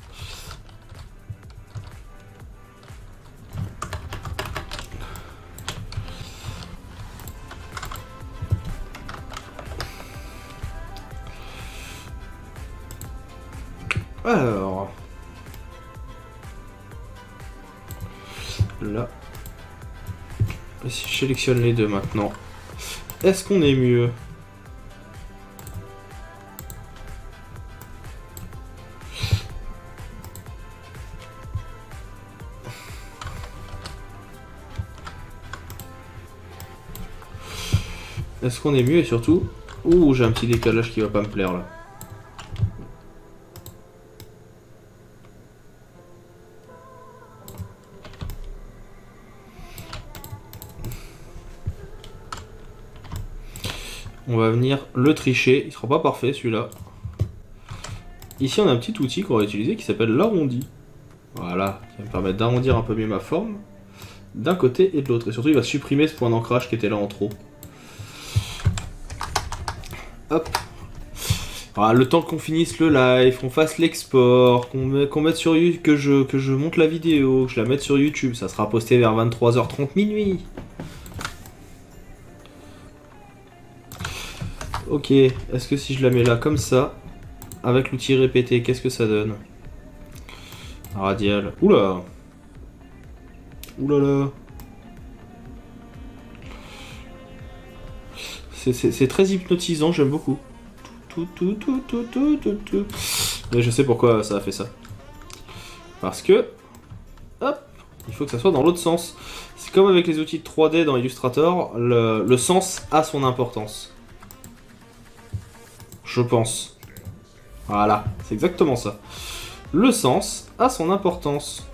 Alors, là, si je sélectionne les deux maintenant, est-ce qu'on est mieux? Est-ce qu'on est mieux et surtout... Ouh, j'ai un petit décalage qui va pas me plaire là. On va venir le tricher, il sera pas parfait celui-là. Ici on a un petit outil qu'on va utiliser qui s'appelle l'arrondi. Voilà, qui va me permettre d'arrondir un peu mieux ma forme d'un côté et de l'autre. Et surtout il va supprimer ce point d'ancrage qui était là en trop. Hop. Voilà, le temps qu'on finisse le live, qu'on fasse l'export, qu'on mette sur YouTube, que je monte la vidéo, que je la mette sur YouTube, ça sera posté vers 23h30 minuit. Ok, est-ce que si je la mets là comme ça, avec l'outil répété, qu'est-ce que ça donne? Radial. Oula! Oulala! C'est très hypnotisant, j'aime beaucoup. Mais je sais pourquoi ça a fait ça. Parce que... Hop! Il faut que ça soit dans l'autre sens. C'est comme avec les outils de 3D dans Illustrator, le sens a son importance. Je pense. Voilà, c'est exactement ça. Le sens a son importance.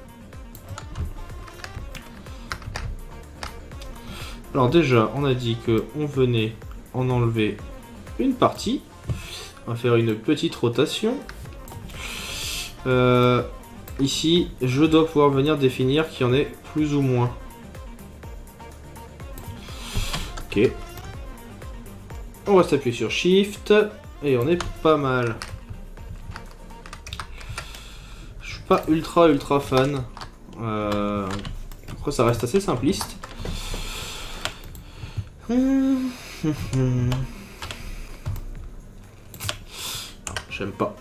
Alors déjà, on a dit qu'on venait en enlever une partie. On va faire une petite rotation. Ici, je dois pouvoir venir définir qu'il y en ait plus ou moins. Ok. On va s'appuyer sur Shift. Et on est pas mal. Je suis pas ultra fan. Après, ça reste assez simpliste. J'aime pas.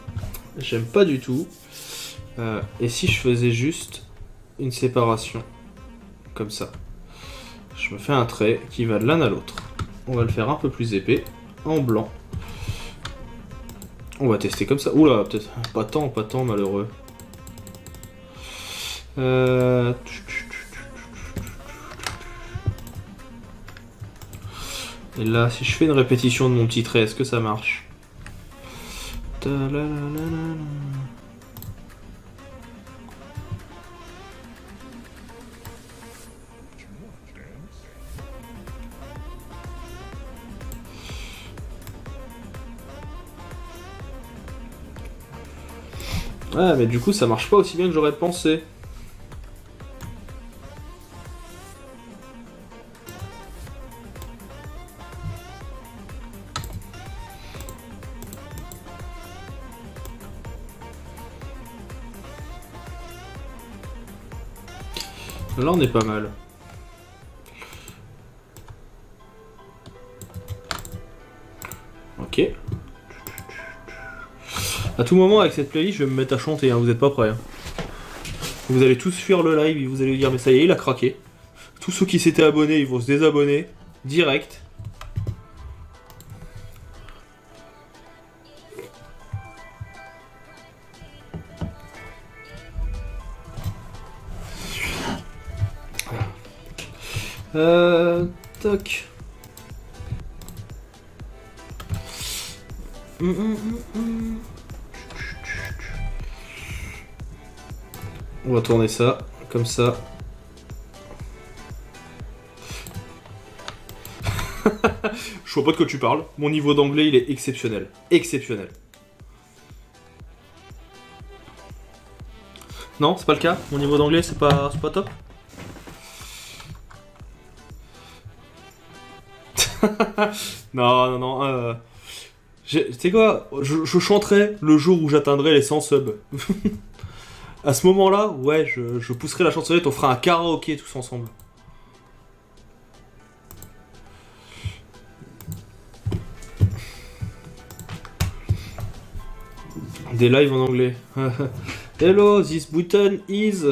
J'aime pas du tout. Et si je faisais juste une séparation comme ça, je me fais un trait qui va de l'un à l'autre. On va le faire un peu plus épais, en blanc. On va tester comme ça. Oula, peut-être pas tant malheureux. Et là, si je fais une répétition de mon petit trait, est-ce que ça marche? Ouais, mais du coup, ça marche pas aussi bien que j'aurais pensé. Là, on est pas mal. Ok. À tout moment, avec cette playlist, je vais me mettre à chanter, hein, vous êtes pas prêts. Hein. Vous allez tous fuir le live et vous allez dire, mais ça y est, il a craqué. Tous ceux qui s'étaient abonnés, ils vont se désabonner. Direct. Toc. On va tourner ça, comme ça. Je vois pas de quoi tu parles. Mon niveau d'anglais, il est exceptionnel. Exceptionnel. Non, c'est pas le cas. Mon niveau d'anglais, c'est pas top. Non. Tu sais quoi, je chanterai le jour où j'atteindrai les 100 subs. À ce moment-là, ouais, je pousserai la chansonnette, on fera un karaoké tous ensemble. Des lives en anglais. Hello, this button is...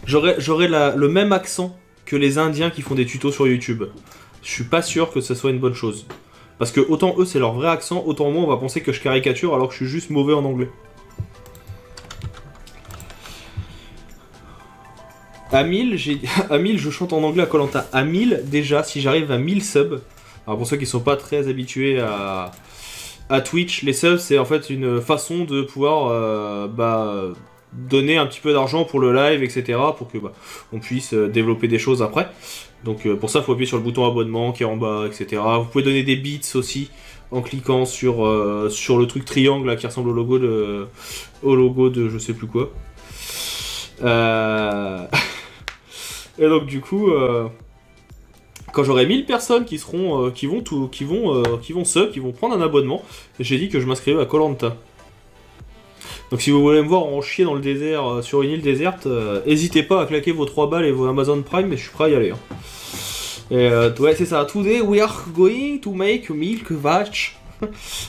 J'aurais le même accent que les Indiens qui font des tutos sur YouTube. Je suis pas sûr que ce soit une bonne chose. Parce que autant eux c'est leur vrai accent, autant moi on va penser que je caricature alors que je suis juste mauvais en anglais. À 1000, je chante en anglais à koh Lanta. À 1000, déjà, si j'arrive à 1000 subs, alors pour ceux qui sont pas très habitués à Twitch, les subs c'est en fait une façon de pouvoir donner un petit peu d'argent pour le live, etc. pour que on puisse développer des choses après. Donc pour ça, il faut appuyer sur le bouton abonnement qui est en bas, etc. Vous pouvez donner des bits aussi en cliquant sur le truc triangle là, qui ressemble au logo de je sais plus quoi. Et donc du coup, quand j'aurai 1000 personnes qui seront, qui vont prendre un abonnement, j'ai dit que je m'inscrivais à koh Lanta. Donc si vous voulez me voir en chier dans le désert, sur une île déserte, n'hésitez pas à claquer vos 3 balles et vos Amazon Prime, mais je suis prêt à y aller. Hein. Et ouais, c'est ça. Today we are going to make milk vatch.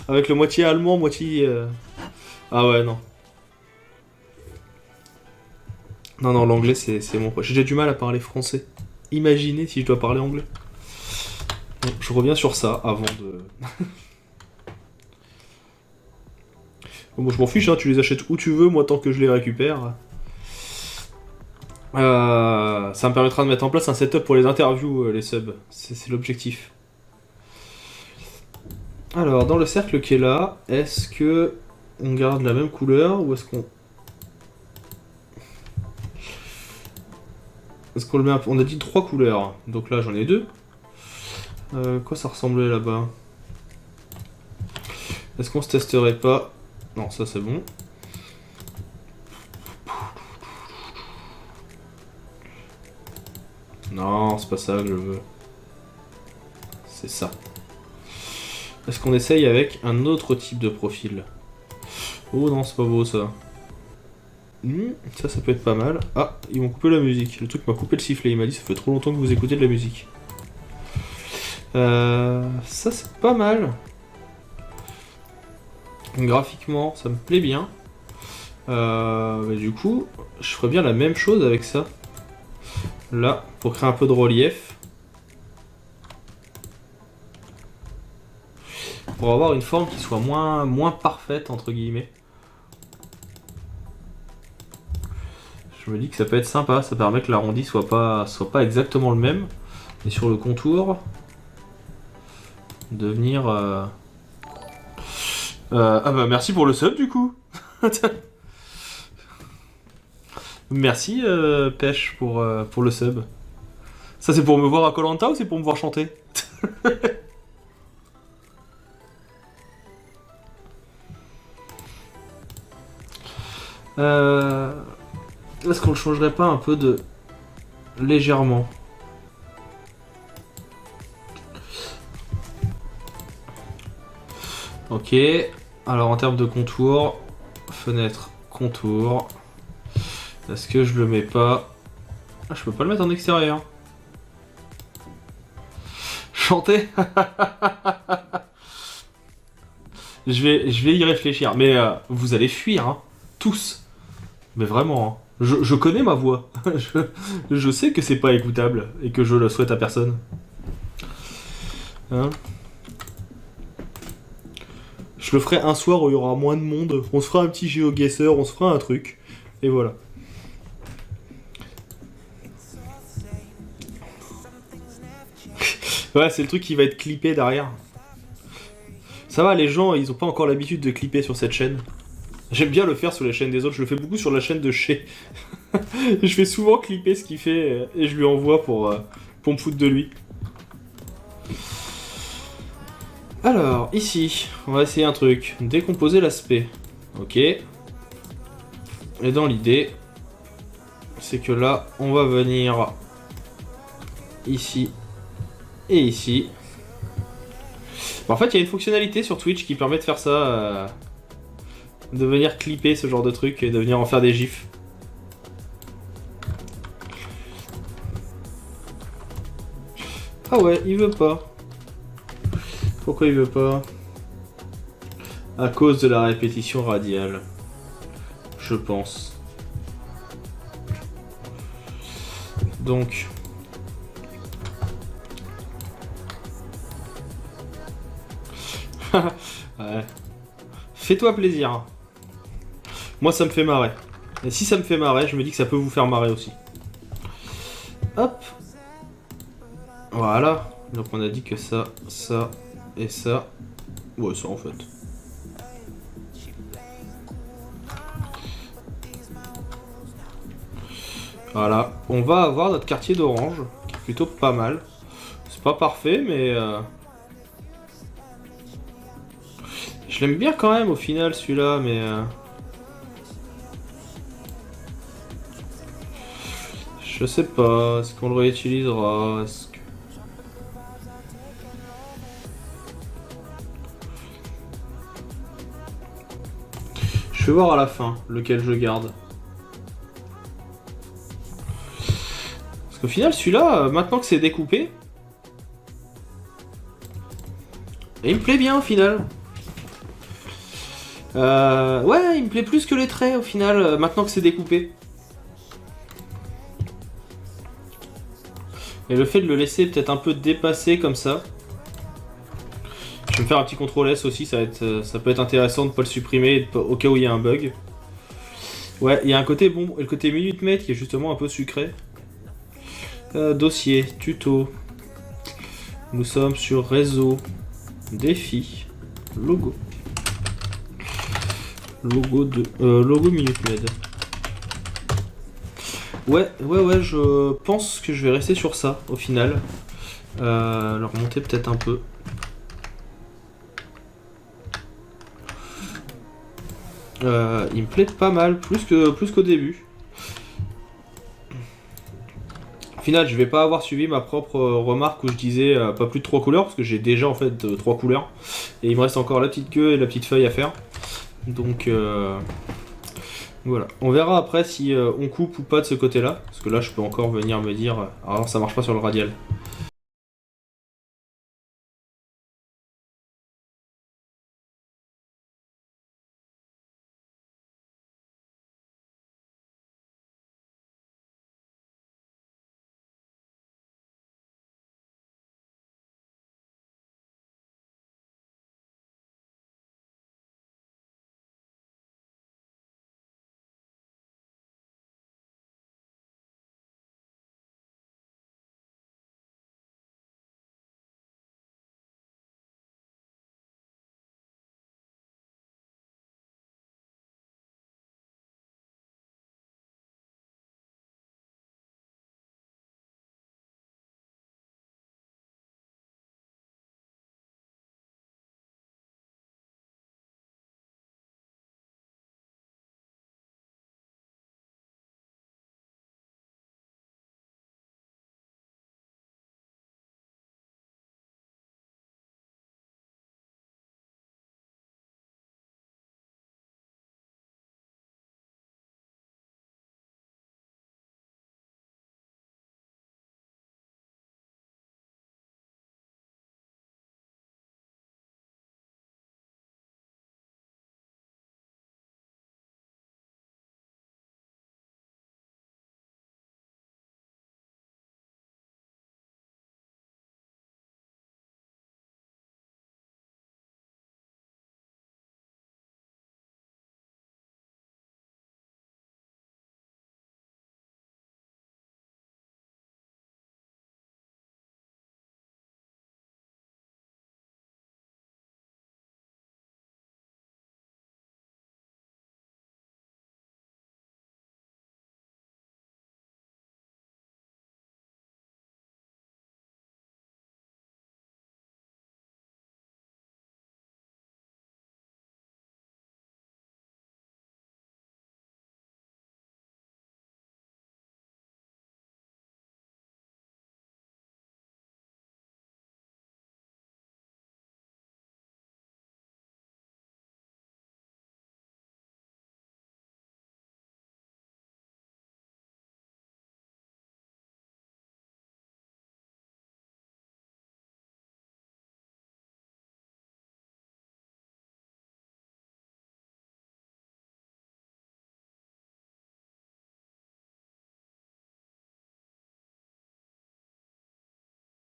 Avec le moitié allemand, moitié... Ah ouais, non. Non, l'anglais c'est mon poids. J'ai du mal à parler français. Imaginez si je dois parler anglais. Bon, je reviens sur ça avant de... Bon, je m'en fiche, hein, tu les achètes où tu veux, moi tant que je les récupère. Ça me permettra de mettre en place un setup pour les interviews, les subs. C'est l'objectif. Alors, dans le cercle qui est là, est-ce que on garde la même couleur ou est-ce qu'on... Est-ce qu'on le met un peu... On a dit 3 couleurs, donc là j'en ai 2. Quoi ça ressemblait là-bas? Est-ce qu'on se testerait pas? Non, ça c'est bon. Non, c'est pas ça que je veux. C'est ça. Est-ce qu'on essaye avec un autre type de profil? Oh non, c'est pas beau ça. Ça peut être pas mal. Ah, ils m'ont coupé la musique. Le truc m'a coupé le sifflet. Il m'a dit ça fait trop longtemps que vous écoutez de la musique. Ça c'est pas mal. Graphiquement, ça me plaît bien. Mais du coup, je ferais bien la même chose avec ça. Là, pour créer un peu de relief. Pour avoir une forme qui soit moins parfaite, entre guillemets. Je me dis que ça peut être sympa, ça permet que l'arrondi soit pas exactement le même. Et sur le contour, de venir... Ah bah merci pour le sub du coup. Merci Pêche pour le sub. Ça c'est pour me voir à koh ou c'est pour me voir chanter? Est-ce qu'on le changerait pas un peu de... légèrement? Ok, alors en termes de contour, fenêtre, contour, est-ce que je le mets pas... Ah, je peux pas le mettre en extérieur. Chanter. je vais y réfléchir, mais vous allez fuir, hein, tous. Mais vraiment, hein. Je connais ma voix. je sais que c'est pas écoutable et que je le souhaite à personne. Hein? Je le ferai un soir où il y aura moins de monde. On se fera un petit GeoGuessr, on se fera un truc. Et voilà. Ouais, c'est le truc qui va être clippé derrière. Ça va, les gens, ils ont pas encore l'habitude de clipper sur cette chaîne. J'aime bien le faire sur les chaînes des autres, je le fais beaucoup sur la chaîne de Chez. Je fais souvent clipper ce qu'il fait et je lui envoie pour me foutre de lui. Alors, ici, on va essayer un truc. Décomposer l'aspect. Ok. Et dans l'idée, c'est que là, on va venir ici et ici. Bon, en fait, il y a une fonctionnalité sur Twitch qui permet de faire ça. De venir clipper ce genre de truc et de venir en faire des gifs. Ah ouais, il veut pas. Pourquoi il veut pas? À cause de la répétition radiale. Je pense. Donc... ouais. Fais-toi plaisir. Moi ça me fait marrer. Et si ça me fait marrer, je me dis que ça peut vous faire marrer aussi. Hop. Voilà. Donc on a dit que ça, ça et ça. Ouais, ça en fait. Voilà. On va avoir notre quartier d'orange, qui est plutôt pas mal. C'est pas parfait, mais... Je l'aime bien quand même au final celui-là, mais... Je sais pas, est-ce qu'on le réutilisera? Je vais voir à la fin lequel je garde. Parce qu'au final, celui-là, maintenant que c'est découpé, il me plaît bien au final. Ouais, il me plaît plus que les traits au final, maintenant que c'est découpé. Et le fait de le laisser peut-être un peu dépassé comme ça. Je vais me faire un petit CTRL S aussi, ça peut être intéressant de ne pas le supprimer au cas où il y a un bug. Ouais, il y a un côté bon, et le côté minute mètre qui est justement un peu sucré. Dossier, tuto. Nous sommes sur réseau, défi, logo. Logo Minute Med. Ouais, je pense que je vais rester sur ça au final. Leur monter peut-être un peu. Il me plaît pas mal, plus qu'au début. Au final, je vais pas avoir suivi ma propre remarque où je disais pas plus de 3 couleurs, parce que j'ai déjà en fait 3 couleurs. Et il me reste encore la petite queue et la petite feuille à faire. Donc voilà. On verra après si on coupe ou pas de ce côté-là. Parce que là, je peux encore venir me dire... alors ça marche pas sur le radial.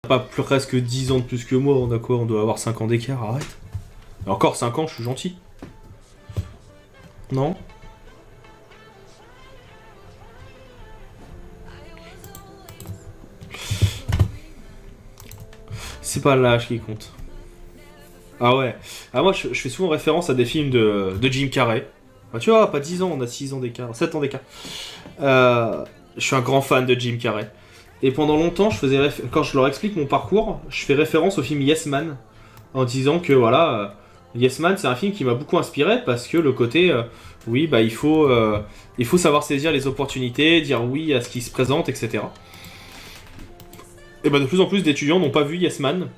Pas plus presque 10 ans de plus que moi, on a quoi? On doit avoir 5 ans d'écart, arrête. Et encore 5 ans, je suis gentil. Non? C'est pas l'âge qui compte. Ah ouais. Ah moi je fais souvent référence à des films de Jim Carrey. Ah, tu vois, pas 10 ans, on a 6 ans d'écart, 7 ans d'écart. Je suis un grand fan de Jim Carrey. Et pendant longtemps, quand je leur explique mon parcours, je fais référence au film Yes Man, en disant que voilà, Yes Man c'est un film qui m'a beaucoup inspiré parce que le côté, oui, bah il faut savoir saisir les opportunités, dire oui à ce qui se présente, etc. Et bah de plus en plus d'étudiants n'ont pas vu Yes Man.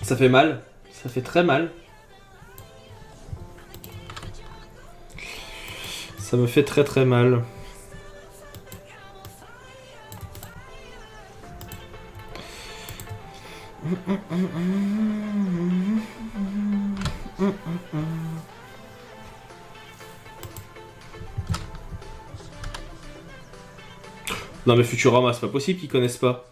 Ça fait mal, ça fait très mal. Ça me fait très très mal. Non mais Futurama, c'est pas possible qu'ils connaissent pas.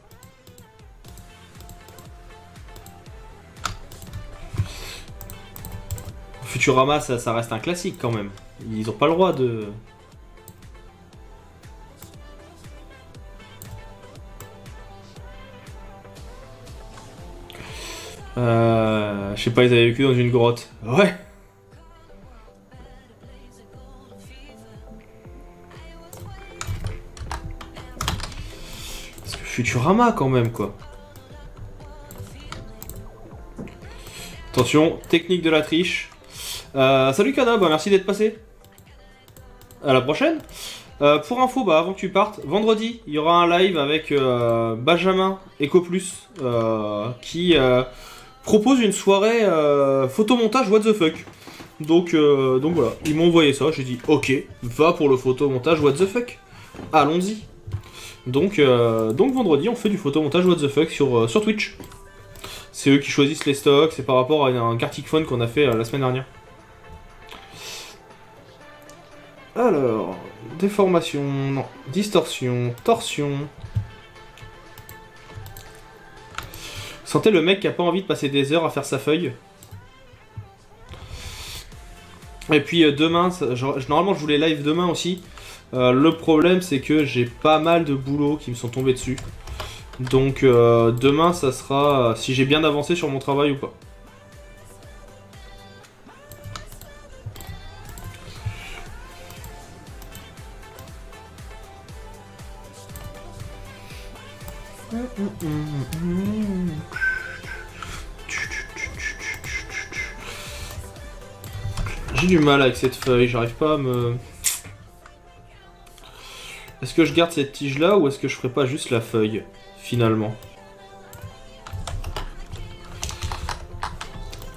Futurama, ça reste un classique quand même. Ils ont pas le droit de... Je sais pas, ils avaient vécu dans une grotte. Ouais. Parce que Futurama quand même quoi. Attention, technique de la triche. Salut Kana, bah merci d'être passé. À la prochaine. Pour info, bah avant que tu partes, vendredi, il y aura un live avec Benjamin EcoPlus qui propose une soirée photomontage what the fuck. Donc voilà, ils m'ont envoyé ça, j'ai dit ok, va pour le photomontage what the fuck. Allons-y. Donc vendredi, on fait du photomontage what the fuck sur Twitch. C'est eux qui choisissent les stocks, c'est par rapport à un Kartik Phone qu'on a fait la semaine dernière. Alors, déformation, non, distorsion, torsion. Sentez le mec qui a pas envie de passer des heures à faire sa feuille. Et puis demain, normalement je voulais live demain aussi. Le problème c'est que j'ai pas mal de boulot qui me sont tombés dessus. Donc demain ça sera si j'ai bien avancé sur mon travail ou pas. J'ai du mal avec cette feuille, j'arrive pas à me... Est-ce que je garde cette tige là ou est-ce que je ferai pas juste la feuille, finalement?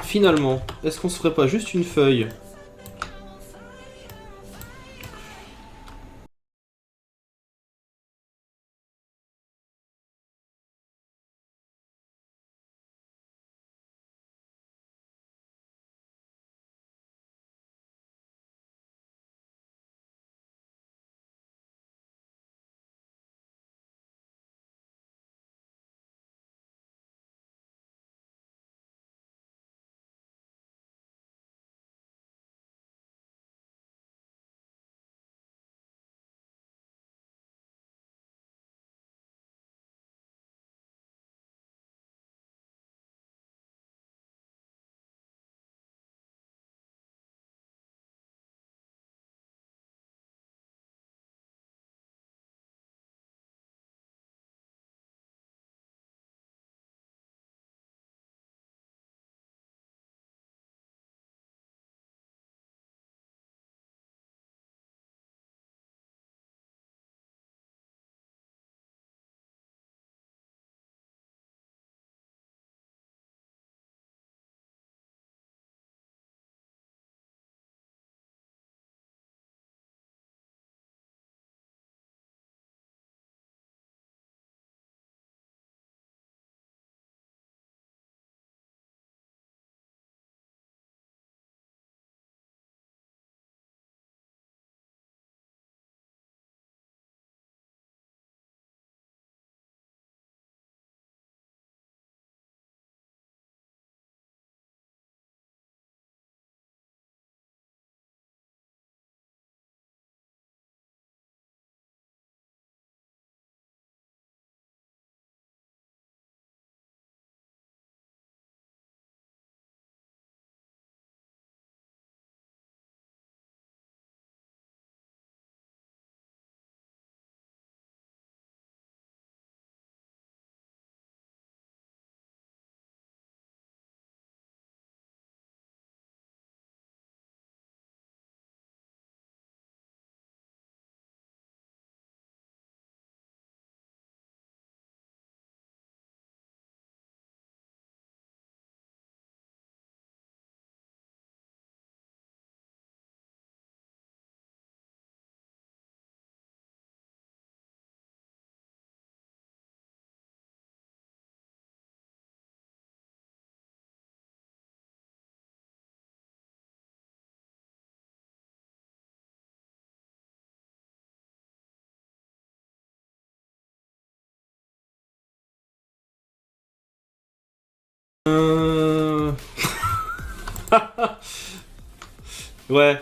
Finalement, est-ce qu'on se ferait pas juste une feuille?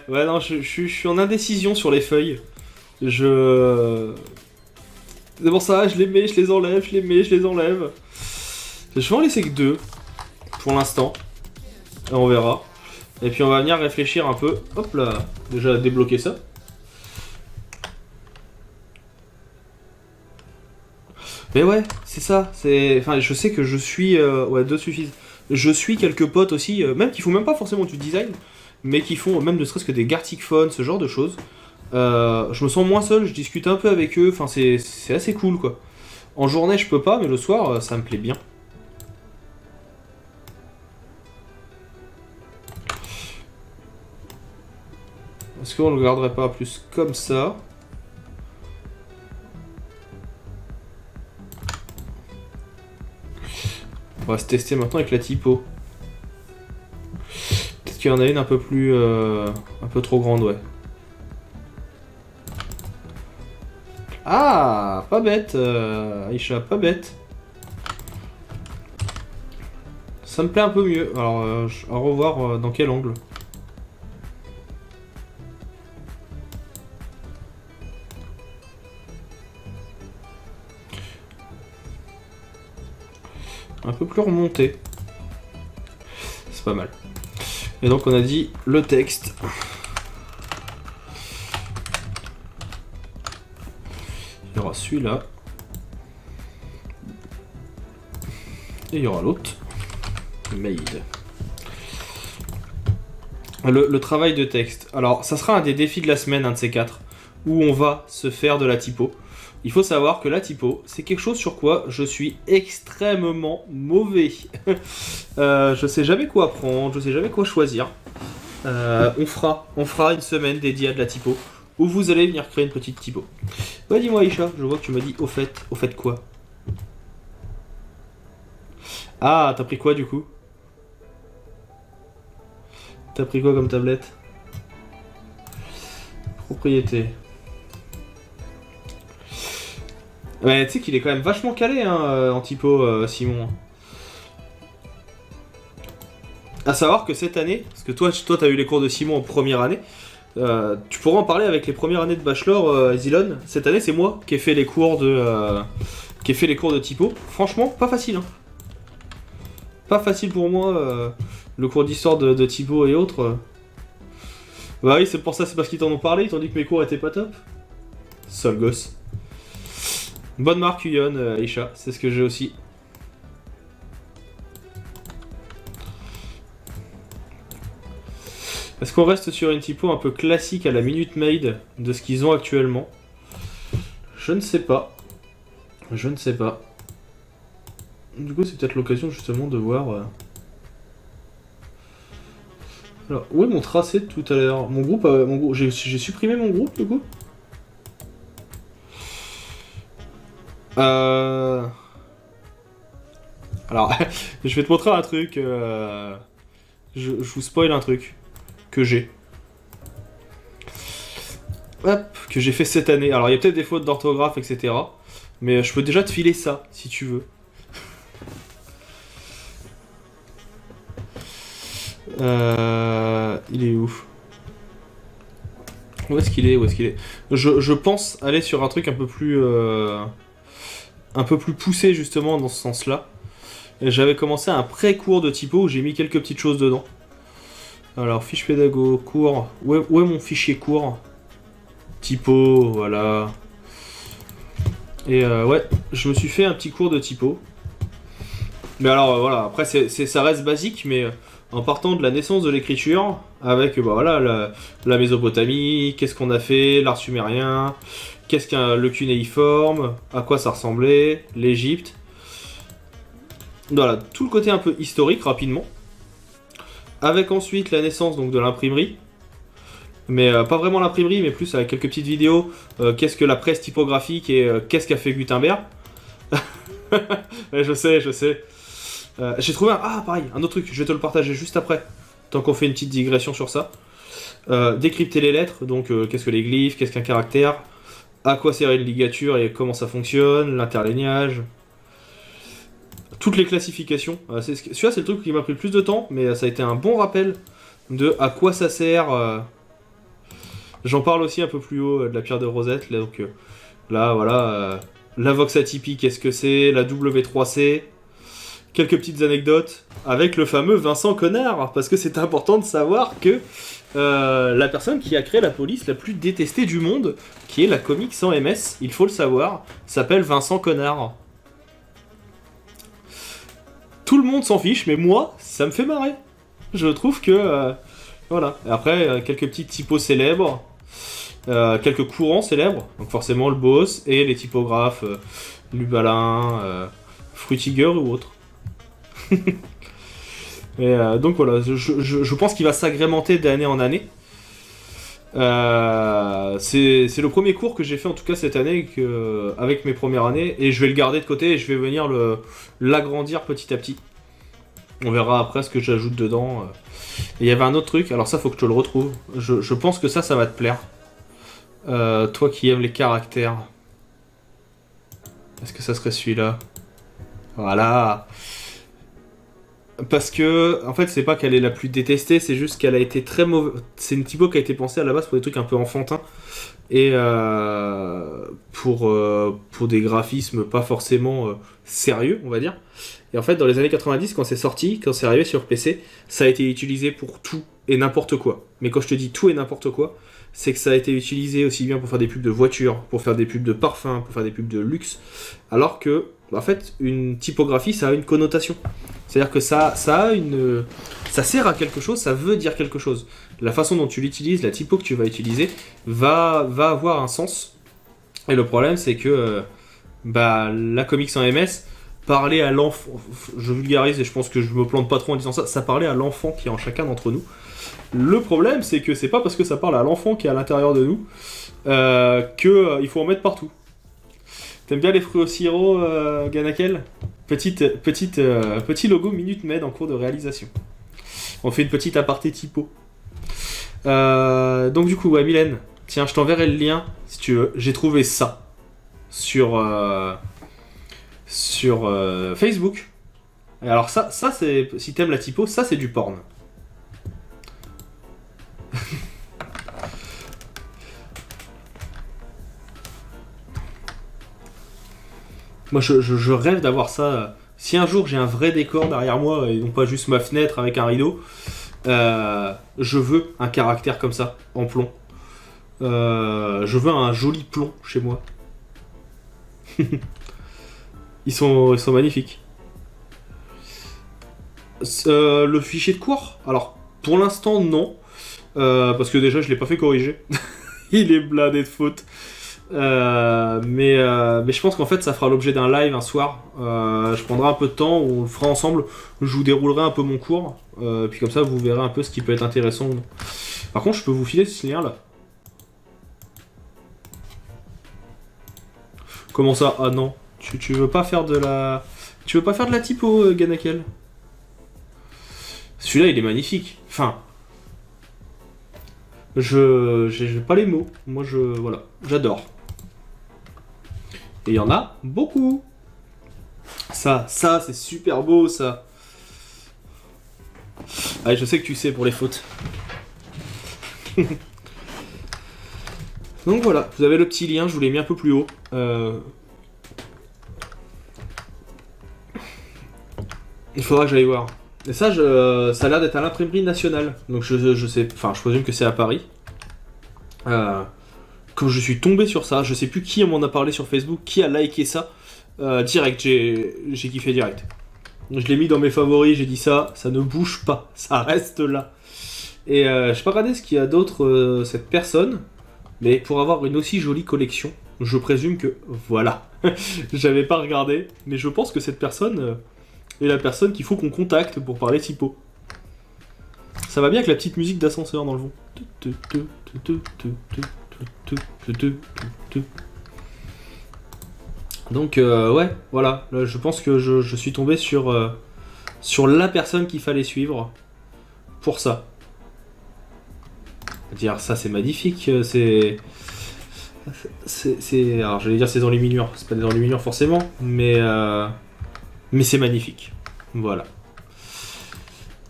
Ouais, non, je suis en indécision sur les feuilles. C'est pour ça, je les mets, je les enlève, je les mets, je les enlève. Je vais en laisser que deux. pour l'instant. On verra. Et puis on va venir réfléchir un peu. Hop là, déjà débloquer ça. Mais ouais, c'est ça. Enfin, je sais que je suis... ouais, 2 suffisent. Je suis quelques potes aussi, même qui font même pas forcément du design, mais qui font même ne serait-ce que des Gartic Phone, ce genre de choses. Je me sens moins seul, je discute un peu avec eux, enfin c'est assez cool quoi. En journée je peux pas, mais le soir ça me plaît bien. Est-ce qu'on le garderait pas plus comme ça? On va se tester maintenant avec la typo. Peut-être qu'il y en a une un peu plus... un peu trop grande, ouais. Ah, pas bête, Aïcha, pas bête. Ça me plaît un peu mieux. Alors, à revoir dans quel angle. Un peu plus remonté. C'est pas mal. Et donc on a dit le texte. Il y aura celui-là. Et il y aura l'autre. Made. Le travail de texte. Alors ça sera un des défis de la semaine, un de ces 4, où on va se faire de la typo. Il faut savoir que la typo, c'est quelque chose sur quoi je suis extrêmement mauvais. Je sais jamais quoi apprendre, je sais jamais quoi choisir. On fera une semaine dédiée à de la typo, où vous allez venir créer une petite typo. Ouais, dis-moi Aïcha, je vois que tu m'as dit au fait quoi? Ah, t'as pris quoi du coup? T'as pris quoi comme tablette? Propriété. Ouais, tu sais qu'il est quand même vachement calé hein, en typo, Simon. À savoir que cette année, parce que toi t'as eu les cours de Simon en première année, tu pourras en parler avec les premières années de bachelor, Zilon. Cette année, c'est moi qui ai fait les cours de typo. Franchement, pas facile. Hein. Pas facile pour moi, le cours d'histoire de typo et autres. Bah oui, c'est pour ça, c'est parce qu'ils t'en ont parlé, ils t'ont dit que mes cours étaient pas top. Sale gosse. Bonne marque, Uyon, Aisha, c'est ce que j'ai aussi. Est-ce qu'on reste sur une typo un peu classique à la Minute Maid de ce qu'ils ont actuellement? Je ne sais pas. Je ne sais pas. Du coup, c'est peut-être l'occasion justement de voir... Alors, où est mon tracé de tout à l'heure? Mon groupe, j'ai supprimé mon groupe du coup. Alors, je vais te montrer un truc. Je vous spoil un truc que j'ai. Hop, que j'ai fait cette année. Alors, il y a peut-être des fautes d'orthographe, etc. Mais je peux déjà te filer ça, si tu veux. Il est où? Où est-ce qu'il est? Où est-ce qu'il est? Je pense aller sur un truc un peu plus poussé justement dans ce sens-là. J'avais commencé un pré-cours de typo où j'ai mis quelques petites choses dedans. Alors, fiche pédago, cours. Où est mon fichier cours? Typo, voilà. Et ouais, je me suis fait un petit cours de typo. Mais alors, voilà, après, ça reste basique, mais en partant de la naissance de l'écriture, avec bah, voilà, la Mésopotamie, qu'est-ce qu'on a fait, l'art sumérien, qu'est-ce qu'un le cunéiforme, à quoi ça ressemblait, l'Égypte. Voilà, tout le côté un peu historique, rapidement. Avec ensuite la naissance donc, de l'imprimerie. Mais pas vraiment l'imprimerie, mais plus avec quelques petites vidéos. Qu'est-ce que la presse typographique et qu'est-ce qu'a fait Gutenberg. Ouais, je sais. J'ai trouvé pareil, un autre truc, je vais te le partager juste après. Tant qu'on fait une petite digression sur ça. Décrypter les lettres, donc qu'est-ce que les glyphes, qu'est-ce qu'un caractère, à quoi sert une ligature et comment ça fonctionne, l'interlignage. Toutes les classifications. Celui-là, c'est le truc qui m'a pris le plus de temps, mais ça a été un bon rappel de à quoi ça sert. J'en parle aussi un peu plus haut de la pierre de Rosette. Là, donc, là voilà. La Vox atypique, qu'est-ce que c'est? La W3C. quelques petites anecdotes avec le fameux Vincent Connard, parce que c'est important de savoir que la personne qui a créé la police la plus détestée du monde, qui est la comique sans MS, il faut le savoir, s'appelle Vincent Connard. Tout le monde s'en fiche, mais moi, ça me fait marrer. Je trouve que... voilà. Et après, quelques petits typos célèbres, quelques courants célèbres, donc forcément le boss, et les typographes Lubalin, Frutiger ou autres. Et donc voilà, je pense qu'il va s'agrémenter d'année en année. C'est le premier cours que j'ai fait en tout cas cette année avec mes premières années, et je vais le garder de côté et je vais venir l'agrandir petit à petit. On verra après ce que j'ajoute dedans. Et il y avait un autre truc, alors ça faut que je te le retrouve. Je pense que ça va te plaire. Toi qui aimes les caractères. Est-ce que ça serait celui-là? Voilà. Parce que, en fait, c'est pas qu'elle est la plus détestée, c'est juste qu'elle a été très mauvaise. C'est une typo qui a été pensée à la base pour des trucs un peu enfantins. Et pour des graphismes pas forcément sérieux, on va dire. Et en fait, dans les années 90, quand c'est sorti, quand c'est arrivé sur PC, ça a été utilisé pour tout et n'importe quoi. Mais quand je te dis tout et n'importe quoi, c'est que ça a été utilisé aussi bien pour faire des pubs de voitures, pour faire des pubs de parfums, pour faire des pubs de luxe. Alors que, en fait, une typographie, ça a une connotation. C'est-à-dire que ça sert à quelque chose, ça veut dire quelque chose. La façon dont tu l'utilises, la typo que tu vas utiliser, va avoir un sens. Et le problème, c'est que la comics sans MS, parlait à l'enfant, je vulgarise et je pense que je me plante pas trop en disant ça, ça parlait à l'enfant qui est en chacun d'entre nous. Le problème, c'est que c'est pas parce que ça parle à l'enfant qui est à l'intérieur de nous qu'il faut en mettre partout. T'aimes bien les fruits au sirop, Ganakel? Petit logo Minute Med en cours de réalisation. On fait une petite aparté typo. Donc du coup, ouais, Mylène, tiens, je t'enverrai le lien, si tu veux. J'ai trouvé ça sur Facebook. Et alors ça c'est, si t'aimes la typo, ça c'est du porn. Moi je rêve d'avoir ça. Si un jour j'ai un vrai décor derrière moi et non pas juste ma fenêtre avec un rideau, je veux un caractère comme ça, en plomb. Je veux un joli plomb chez moi. Ils sont magnifiques. Le fichier de cours, alors pour l'instant non, parce que déjà je l'ai pas fait corriger. Il est blindé de fautes. Mais je pense qu'en fait ça fera l'objet d'un live un soir. Je prendrai un peu de temps, on le fera ensemble. Je vous déroulerai un peu mon cours, puis comme ça vous verrez un peu ce qui peut être intéressant. Par contre, je peux vous filer ce lien là. Comment ça? Ah non, tu veux pas faire de la... Tu veux pas faire de la typo, Ganakel? Celui-là, il est magnifique. Enfin... J'ai pas les mots. Moi, voilà. J'adore. Et il y en a beaucoup. Ça, c'est super beau, ça. Allez, je sais que tu sais pour les fautes. Donc voilà, vous avez le petit lien, je vous l'ai mis un peu plus haut. Il faudra que j'aille voir. Et ça, ça a l'air d'être à l'imprimerie nationale. Donc je sais, enfin je présume que c'est à Paris. Quand je suis tombé sur ça, je sais plus qui m'en a parlé sur Facebook, qui a liké ça. Direct, j'ai kiffé direct. Je l'ai mis dans mes favoris, j'ai dit ça ne bouge pas, ça reste là. Et je sais pas regarder ce qu'il y a d'autre, cette personne. Mais pour avoir une aussi jolie collection, je présume que... Voilà. J'avais pas regardé, mais je pense que cette personne est la personne qu'il faut qu'on contacte pour parler typo. Ça va bien avec la petite musique d'ascenseur dans le fond. Donc ouais, voilà. Là, je pense que je suis tombé sur la personne qu'il fallait suivre pour ça. Dire ça, c'est magnifique, c'est alors j'allais dire c'est des enluminures, c'est pas des enluminures forcément, mais c'est magnifique, voilà.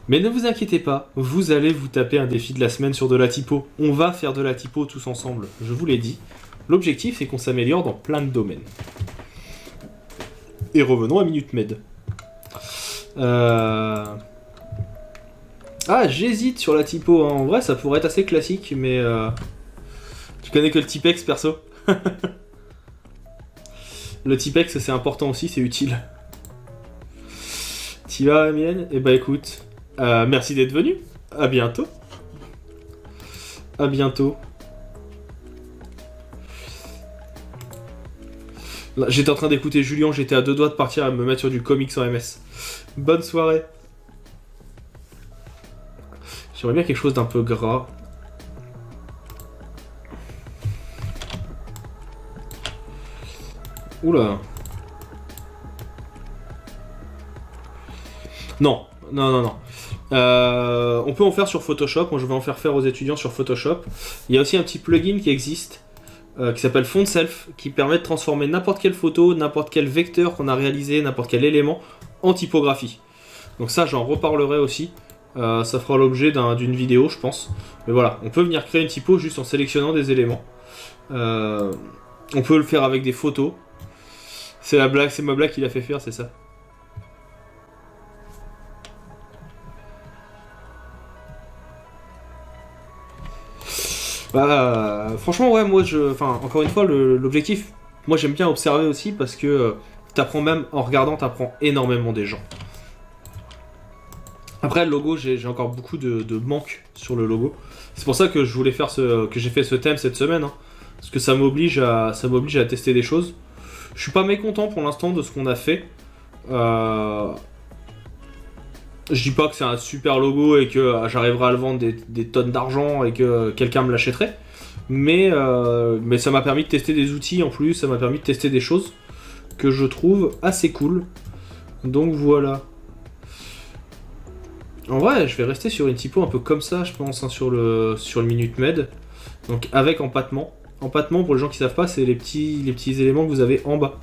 Mais ne vous inquiétez pas, vous allez vous taper un défi de la semaine sur de la typo. On va faire de la typo tous ensemble, je vous l'ai dit. L'objectif c'est qu'on s'améliore dans plein de domaines. Et revenons à Minute Med. Ah, j'hésite sur la typo, hein. En vrai ça pourrait être assez classique, mais tu connais que le typex perso. Le typex c'est important aussi, c'est utile. T'y vas, mienne? Eh bah écoute, merci d'être venu. À bientôt. À bientôt. Là, j'étais en train d'écouter Julien, j'étais à 2 doigts de partir à me mettre sur du comics en MS. Bonne soirée. J'aimerais bien quelque chose d'un peu gras. Oula. Non, non, non, non. On peut en faire sur Photoshop. Moi, je vais en faire aux étudiants sur Photoshop. Il y a aussi un petit plugin qui existe qui s'appelle Font Self, qui permet de transformer n'importe quelle photo, n'importe quel vecteur qu'on a réalisé, n'importe quel élément en typographie. Donc ça, j'en reparlerai aussi. Ça fera l'objet d'une vidéo, je pense. Mais voilà, on peut venir créer une typo juste en sélectionnant des éléments. On peut le faire avec des photos. C'est ma blague qui l'a fait faire, c'est ça. Bah, franchement, ouais, moi, encore une fois, l'objectif, moi, j'aime bien observer aussi parce que t'apprends même, en regardant, t'apprends énormément des gens. Après, le logo, j'ai encore beaucoup de manques sur le logo. C'est pour ça que je voulais faire que j'ai fait ce thème cette semaine, hein, parce que ça m'oblige à tester des choses. Je suis pas mécontent pour l'instant de ce qu'on a fait. Je dis pas que c'est un super logo et que j'arriverai à le vendre des tonnes d'argent et que quelqu'un me l'achèterait. Mais ça m'a permis de tester des outils en plus, ça m'a permis de tester des choses que je trouve assez cool. Donc voilà. En vrai, je vais rester sur une typo un peu comme ça, je pense, hein, sur le Minute Med. Donc avec empattement. Empattement, pour les gens qui savent pas, c'est les petits éléments que vous avez en bas.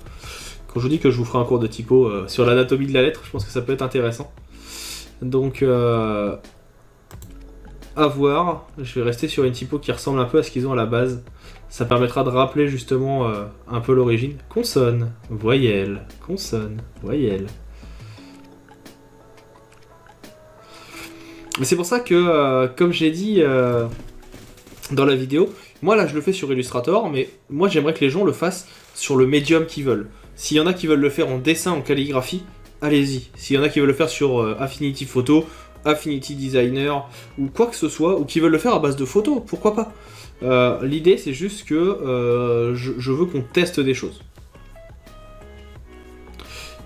Quand je vous dis que je vous ferai un cours de typo sur l'anatomie de la lettre, je pense que ça peut être intéressant. Donc, à voir. Je vais rester sur une typo qui ressemble un peu à ce qu'ils ont à la base. Ça permettra de rappeler justement un peu l'origine. Consonne, voyelle, consonne, voyelle. Mais c'est pour ça que, comme j'ai dit dans la vidéo, moi là je le fais sur Illustrator, mais moi j'aimerais que les gens le fassent sur le médium qu'ils veulent. S'il y en a qui veulent le faire en dessin, en calligraphie, allez-y. S'il y en a qui veulent le faire sur Affinity Photo, Affinity Designer, ou quoi que ce soit, ou qui veulent le faire à base de photos, pourquoi pas. L'idée c'est juste que je veux qu'on teste des choses.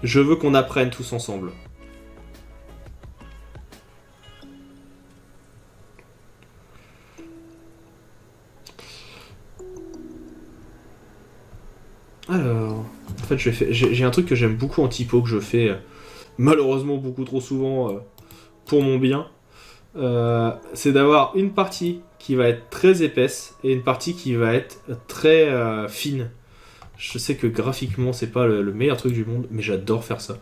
Je veux qu'on apprenne tous ensemble. Alors, en fait, j'ai un truc que j'aime beaucoup en typo que je fais malheureusement beaucoup trop souvent pour mon bien. C'est d'avoir une partie qui va être très épaisse et une partie qui va être très fine. Je sais que graphiquement c'est pas le meilleur truc du monde, mais j'adore faire ça.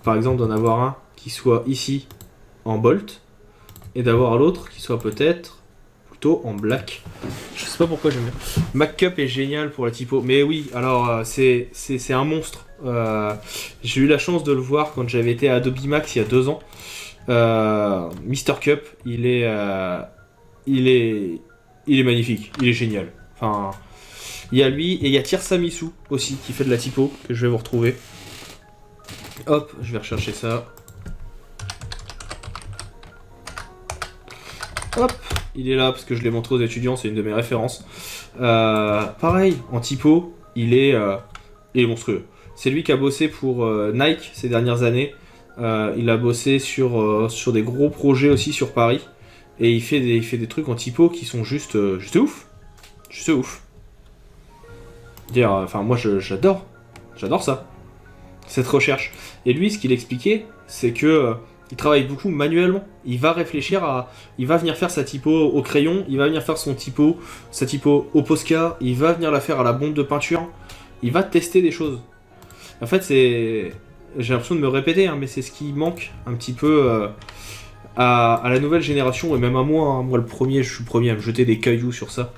Par exemple, d'en avoir un qui soit ici en bolt et d'avoir l'autre qui soit peut-être plutôt en black. Je sais pas pourquoi j'aime bien. MacCup est génial pour la typo, mais oui, alors c'est un monstre. J'ai eu la chance de le voir quand j'avais été à Adobe Max il y a 2 ans. Mr. Cup, il est magnifique, il est génial. Enfin, il y a lui et il y a Tirsamisu aussi qui fait de la typo que je vais vous retrouver. Hop, je vais rechercher ça. Hop, il est là parce que je l'ai montré aux étudiants, c'est une de mes références. Pareil, en typo, il est monstrueux. C'est lui qui a bossé pour Nike ces dernières années. Il a bossé sur des gros projets aussi sur Paris. Et il fait des trucs en typo qui sont juste ouf. Juste ouf. Dire, moi j'adore ça. Cette recherche. Et lui, ce qu'il expliquait, c'est que il travaille beaucoup manuellement. Il va réfléchir il va venir faire sa typo au crayon, il va venir faire sa typo au Posca, il va venir la faire à la bombe de peinture. Il va tester des choses. En fait, j'ai l'impression de me répéter, hein, mais c'est ce qui manque un petit peu à la nouvelle génération, et même à moi, hein. Moi je suis le premier à me jeter des cailloux sur ça.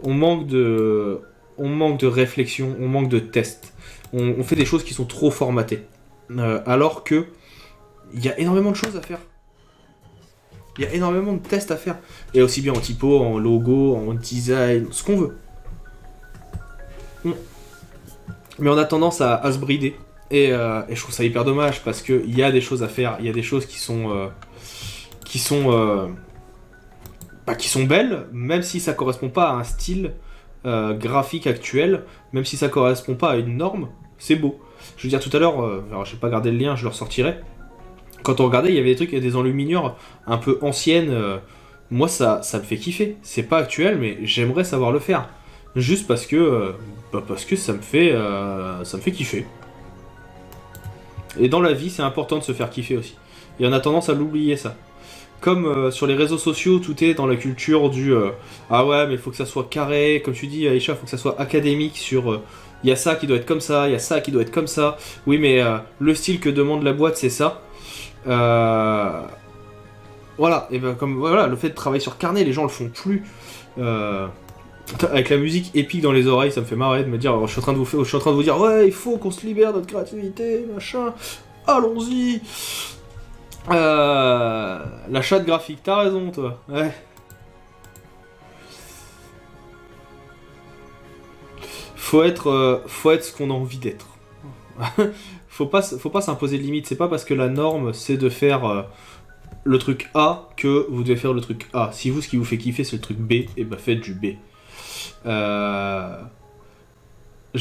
On manque de réflexion, on manque de tests. On fait des choses qui sont trop formatées. Alors que Il y a énormément de choses à faire. Il y a énormément de tests à faire. Et aussi bien en typo, en logo, en design, ce qu'on veut. Mais on a tendance à se brider. Et je trouve ça hyper dommage parce qu'il y a des choses à faire. Il y a des choses qui sont belles, même si ça correspond pas à un style graphique actuel, même si ça correspond pas à une norme, c'est beau. Je veux dire, tout à l'heure, alors j'ai pas gardé le lien, je le ressortirai. Quand on regardait, il y avait des trucs, il y a des enluminures un peu anciennes. Moi, ça me fait kiffer. C'est pas actuel, mais j'aimerais savoir le faire. Juste parce que ça me fait kiffer. Et dans la vie, c'est important de se faire kiffer aussi. Et on a tendance à l'oublier, ça. Comme sur les réseaux sociaux, tout est dans la culture du ah ouais, mais il faut que ça soit carré. Comme tu dis, Aïcha, il faut que ça soit académique sur il y a ça qui doit être comme ça, il y a ça qui doit être comme ça. Oui, mais le style que demande la boîte, c'est ça. Voilà, et ben comme voilà, le fait de travailler sur carnet, les gens le font plus. Avec la musique épique dans les oreilles, ça me fait marrer de me dire, je suis en train de vous dire, ouais, il faut qu'on se libère de notre créativité, machin. Allons-y. La chatte graphique, t'as raison, toi. Ouais. Faut être ce qu'on a envie d'être. faut pas s'imposer de limites. C'est pas parce que la norme c'est de faire le truc A que vous devez faire le truc A. Si vous, ce qui vous fait kiffer, c'est le truc B, et bah faites du B. Je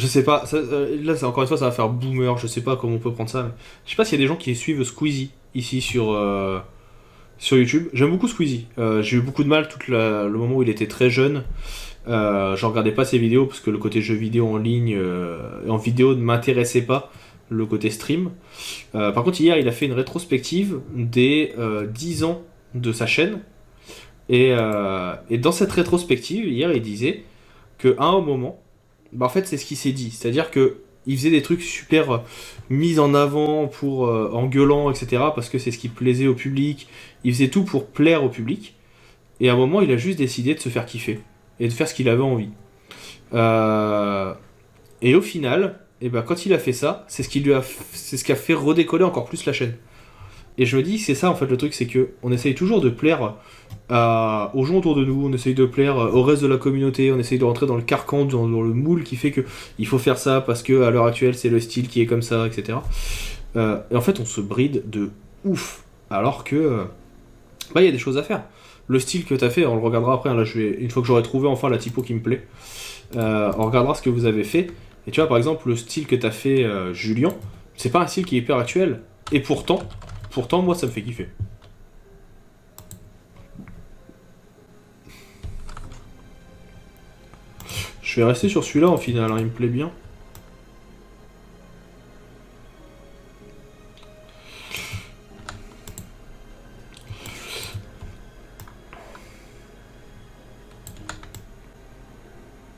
sais pas, là encore une fois ça va faire boomer, je sais pas comment on peut prendre ça. Mais je sais pas s'il y a des gens qui suivent Squeezie ici sur YouTube. J'aime beaucoup Squeezie. J'ai eu beaucoup de mal le moment où il était très jeune. Je regardais pas ses vidéos parce que le côté jeu vidéo en ligne en vidéo ne m'intéressait pas, le côté stream. Par contre hier il a fait une rétrospective des 10 ans de sa chaîne. Et dans cette rétrospective, hier il disait qu'à un moment, bah en fait c'est ce qu'il s'est dit, c'est-à-dire que il faisait des trucs super mis en avant pour en gueulant, etc. parce que c'est ce qui plaisait au public. Il faisait tout pour plaire au public. Et à un moment, il a juste décidé de se faire kiffer et de faire ce qu'il avait envie. Et au final, et ben quand il a fait ça, c'est ce qui a fait redécoller encore plus la chaîne. Et je me dis, c'est ça en fait le truc, c'est que on essaye toujours de plaire aux gens autour de nous, on essaye de plaire au reste de la communauté, on essaye de rentrer dans le carcan, dans le moule qui fait que il faut faire ça parce que à l'heure actuelle c'est le style qui est comme ça, etc. Et en fait on se bride de ouf, alors que bah il y a des choses à faire. Le style que t'as fait, on le regardera après, hein, là une fois que j'aurai trouvé enfin la typo qui me plaît, on regardera ce que vous avez fait. Et tu vois par exemple le style que t'as fait Julien, c'est pas un style qui est hyper actuel, et pourtant moi ça me fait kiffer. Je vais rester sur celui-là en final, hein, il me plaît bien.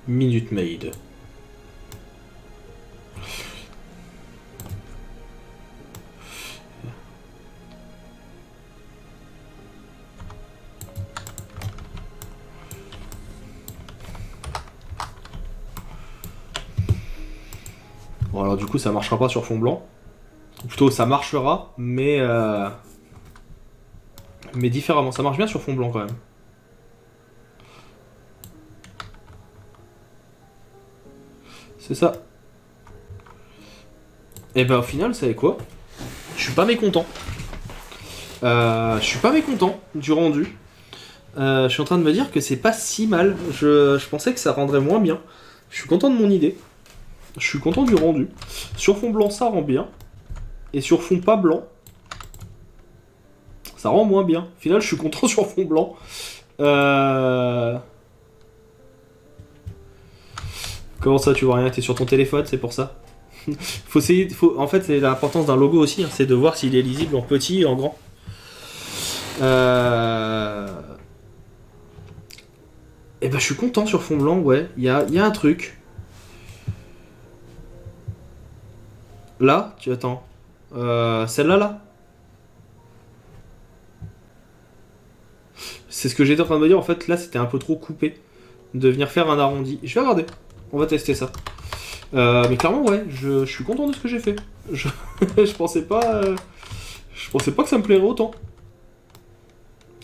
Minute Maid. Bon alors du coup ça marchera pas sur fond blanc. Ou plutôt ça marchera, mais différemment. Ça marche bien sur fond blanc quand même. C'est ça. Et ben au final, vous savez quoi? Je suis pas mécontent. Je suis pas mécontent du rendu. Je suis en train de me dire que c'est pas si mal. Je pensais que ça rendrait moins bien. Je suis content de mon idée. Je suis content du rendu. Sur fond blanc, ça rend bien. Et sur fond pas blanc, ça rend moins bien. Au final, je suis content sur fond blanc. Comment ça, tu vois rien? T'es sur ton téléphone, c'est pour ça? En fait, c'est l'importance d'un logo aussi, hein, c'est de voir s'il est lisible en petit et en grand. Et ben, je suis content sur fond blanc, ouais. Il y a un truc. Là, tu attends. Celle-là, là. C'est ce que j'étais en train de me dire. En fait, là, c'était un peu trop coupé de venir faire un arrondi. Je vais regarder. On va tester ça. Mais clairement, ouais, je suis content de ce que j'ai fait. Je pensais pas Je pensais pas que ça me plairait autant.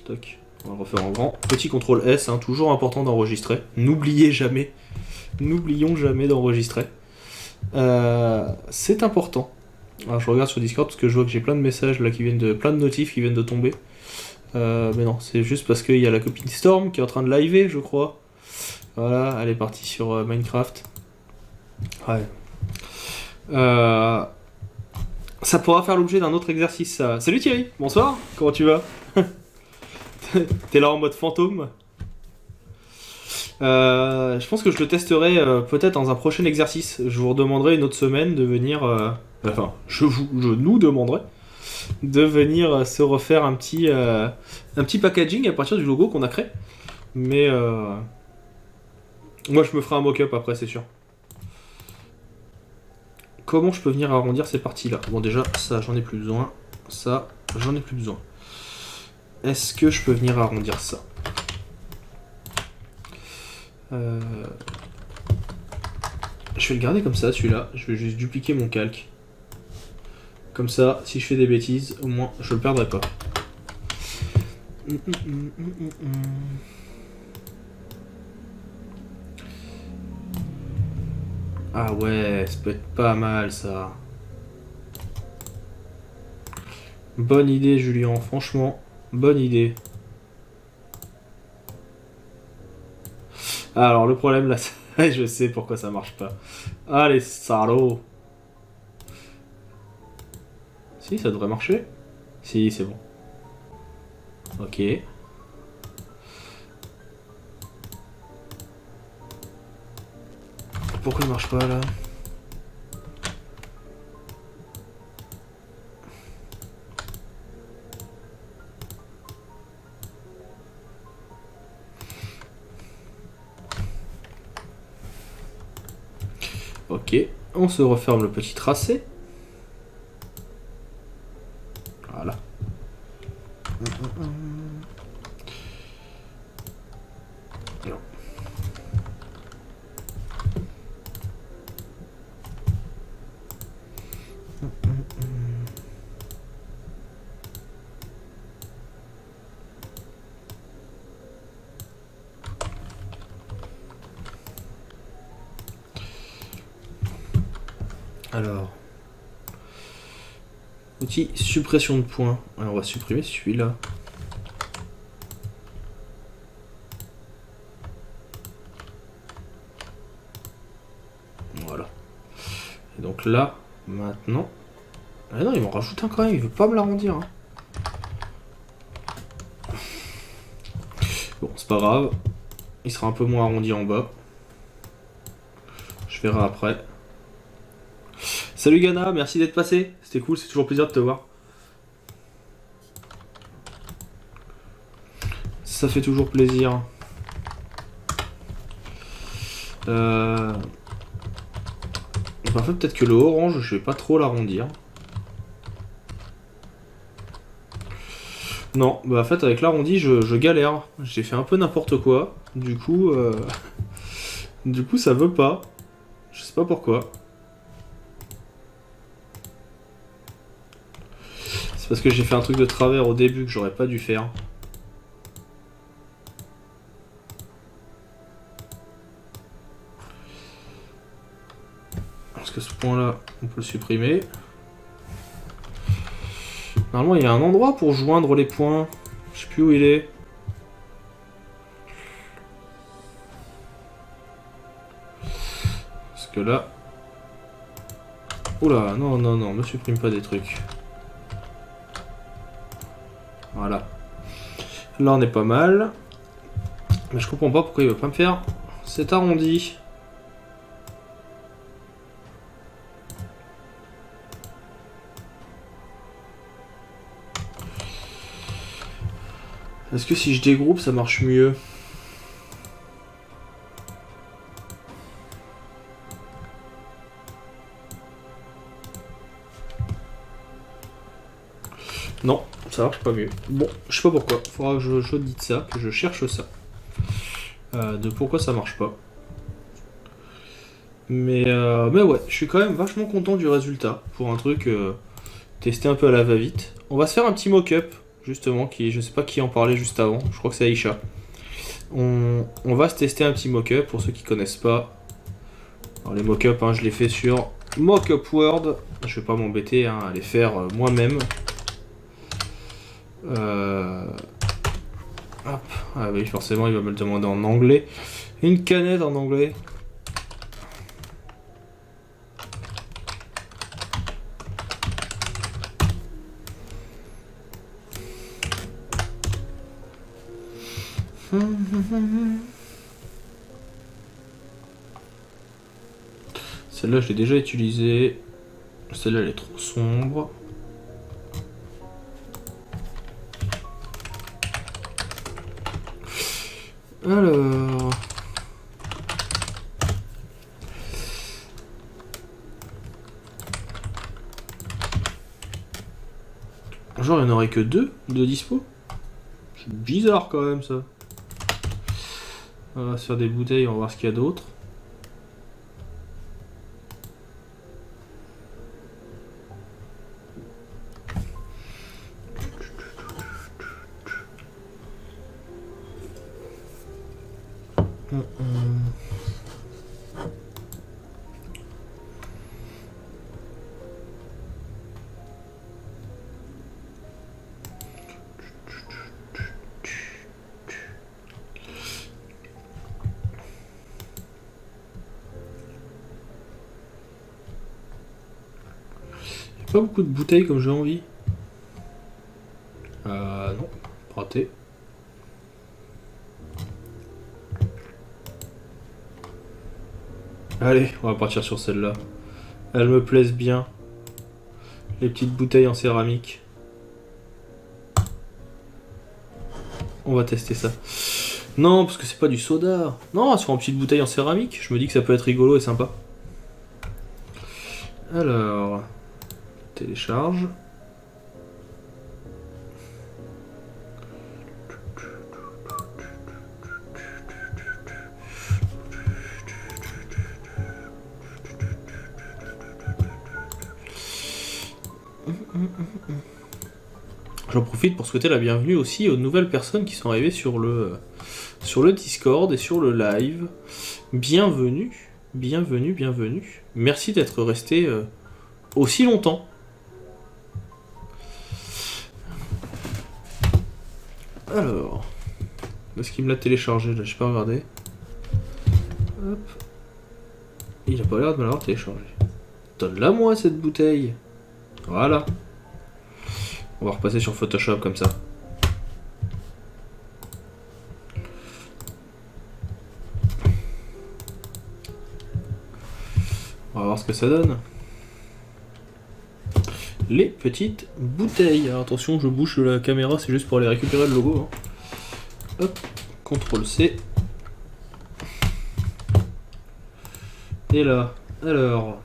Tac. On va le refaire en grand. Petit contrôle S, hein, toujours important d'enregistrer. N'oubliez jamais. N'oublions jamais d'enregistrer. C'est important. Alors, je regarde sur Discord parce que je vois que j'ai plein de messages là qui viennent de. Plein de notifs qui viennent de tomber. Mais non, c'est juste parce qu'il y a la copine Storm qui est en train de liver, je crois. Voilà, elle est partie sur Minecraft. Ouais. Ça pourra faire l'objet d'un autre exercice, ça. Salut Thierry, bonsoir, comment tu vas? T'es là en mode fantôme? Je pense que je le testerai peut-être dans un prochain exercice. Je vous redemanderai une autre semaine de venir... Enfin, je nous demanderai de venir se refaire un petit packaging à partir du logo qu'on a créé. Mais moi je me ferai un mock-up après, c'est sûr. Comment je peux venir arrondir ces parties-là? Bon, déjà, ça, j'en ai plus besoin. Ça, j'en ai plus besoin. Est-ce que je peux venir arrondir ça? Je vais le garder comme ça, celui-là. Je vais juste dupliquer mon calque. Comme ça, si je fais des bêtises, au moins, je le perdrai pas. Ah ouais, ça peut être pas mal ça. Bonne idée Julien, franchement, bonne idée. Ah, alors le problème là, je sais pourquoi ça marche pas. Ah les salauds. Si, ça devrait marcher. Si, c'est bon. Ok. Pourquoi il marche pas là? Ok, on se referme le petit tracé. Voilà. Non. Alors, outil suppression de points. Alors on va supprimer celui-là. Voilà. Et donc là, maintenant... Ah non, il m'en rajoute un quand même, il veut pas me l'arrondir. Hein. Bon, c'est pas grave. Il sera un peu moins arrondi en bas. Je verrai après. Salut Gana, merci d'être passé. C'était cool, c'est toujours plaisir de te voir. Ça fait toujours plaisir. En fait, peut-être que le orange, je vais pas trop l'arrondir. Non, bah en fait, avec l'arrondi, je galère. J'ai fait un peu n'importe quoi. Du coup, ça veut pas. Je sais pas pourquoi. C'est parce que j'ai fait un truc de travers au début que j'aurais pas dû faire. Parce que ce point-là, on peut le supprimer. Normalement, il y a un endroit pour joindre les points. Je sais plus où il est. Parce que là... Oula, non, non, non, ne supprime pas des trucs. Voilà. Là, on est pas mal. Mais je comprends pas pourquoi il veut pas me faire cet arrondi. Est-ce que si je dégroupe, ça marche mieux? Non, ça marche pas mieux. Bon, je sais pas pourquoi. Faudra que je dise ça, que je cherche ça. De pourquoi ça marche pas. Mais ouais, je suis quand même vachement content du résultat. Pour un truc tester un peu à la va-vite. On va se faire un petit mock-up, justement, qui, je sais pas qui en parlait juste avant, je crois que c'est Aïcha. On va se tester un petit mock-up pour ceux qui connaissent pas. Alors les mock-up, hein, je les fais sur Mockup World. Je vais pas m'embêter à les faire moi-même. Hop. Ah oui, forcément, il va me le demander en anglais. Une canette en anglais. Celle-là, je l'ai déjà utilisée. Celle-là, elle est trop sombre. Alors... Genre, il n'y en aurait que deux de dispo. C'est bizarre quand même ça. On va se faire des bouteilles, on va voir ce qu'il y a d'autre. Pas beaucoup de bouteilles comme j'ai envie. Non, raté. Allez, on va partir sur celle-là. Elles me plaisent bien. Les petites bouteilles en céramique. On va tester ça. Non, parce que c'est pas du soda. Non, sur une petite bouteille en céramique. Je me dis que ça peut être rigolo et sympa. Alors... Télécharge. J'en profite pour souhaiter la bienvenue aussi aux nouvelles personnes qui sont arrivées sur le Discord et sur le live. Bienvenue, bienvenue, bienvenue. Merci d'être resté aussi longtemps. Alors, est-ce qu'il me l'a téléchargé là? J'ai pas regardé. Hop. Il a pas l'air de me l'avoir téléchargé. Donne-la moi cette bouteille. Voilà. On va repasser sur Photoshop comme ça. On va voir ce que ça donne. Les petites bouteilles. Alors attention, je bouge la caméra, c'est juste pour aller récupérer le logo. Hein. Hop, CTRL C. Et là, alors...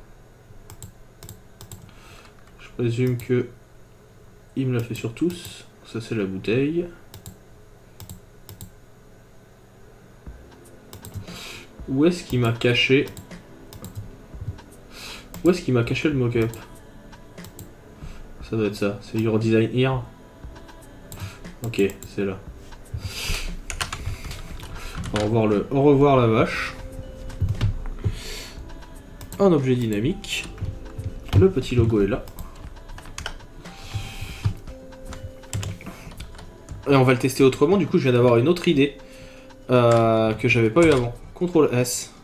Je présume que... Il me l'a fait sur tous. Ça c'est la bouteille. Où est-ce qu'il m'a caché... Où est-ce qu'il m'a caché le mock-up? Ça doit être ça. C'est Your Design Here. Ok, c'est là. Au revoir la vache. Un objet dynamique. Le petit logo est là. Et on va le tester autrement. Du coup, je viens d'avoir une autre idée que j'avais pas eu avant. CTRL S.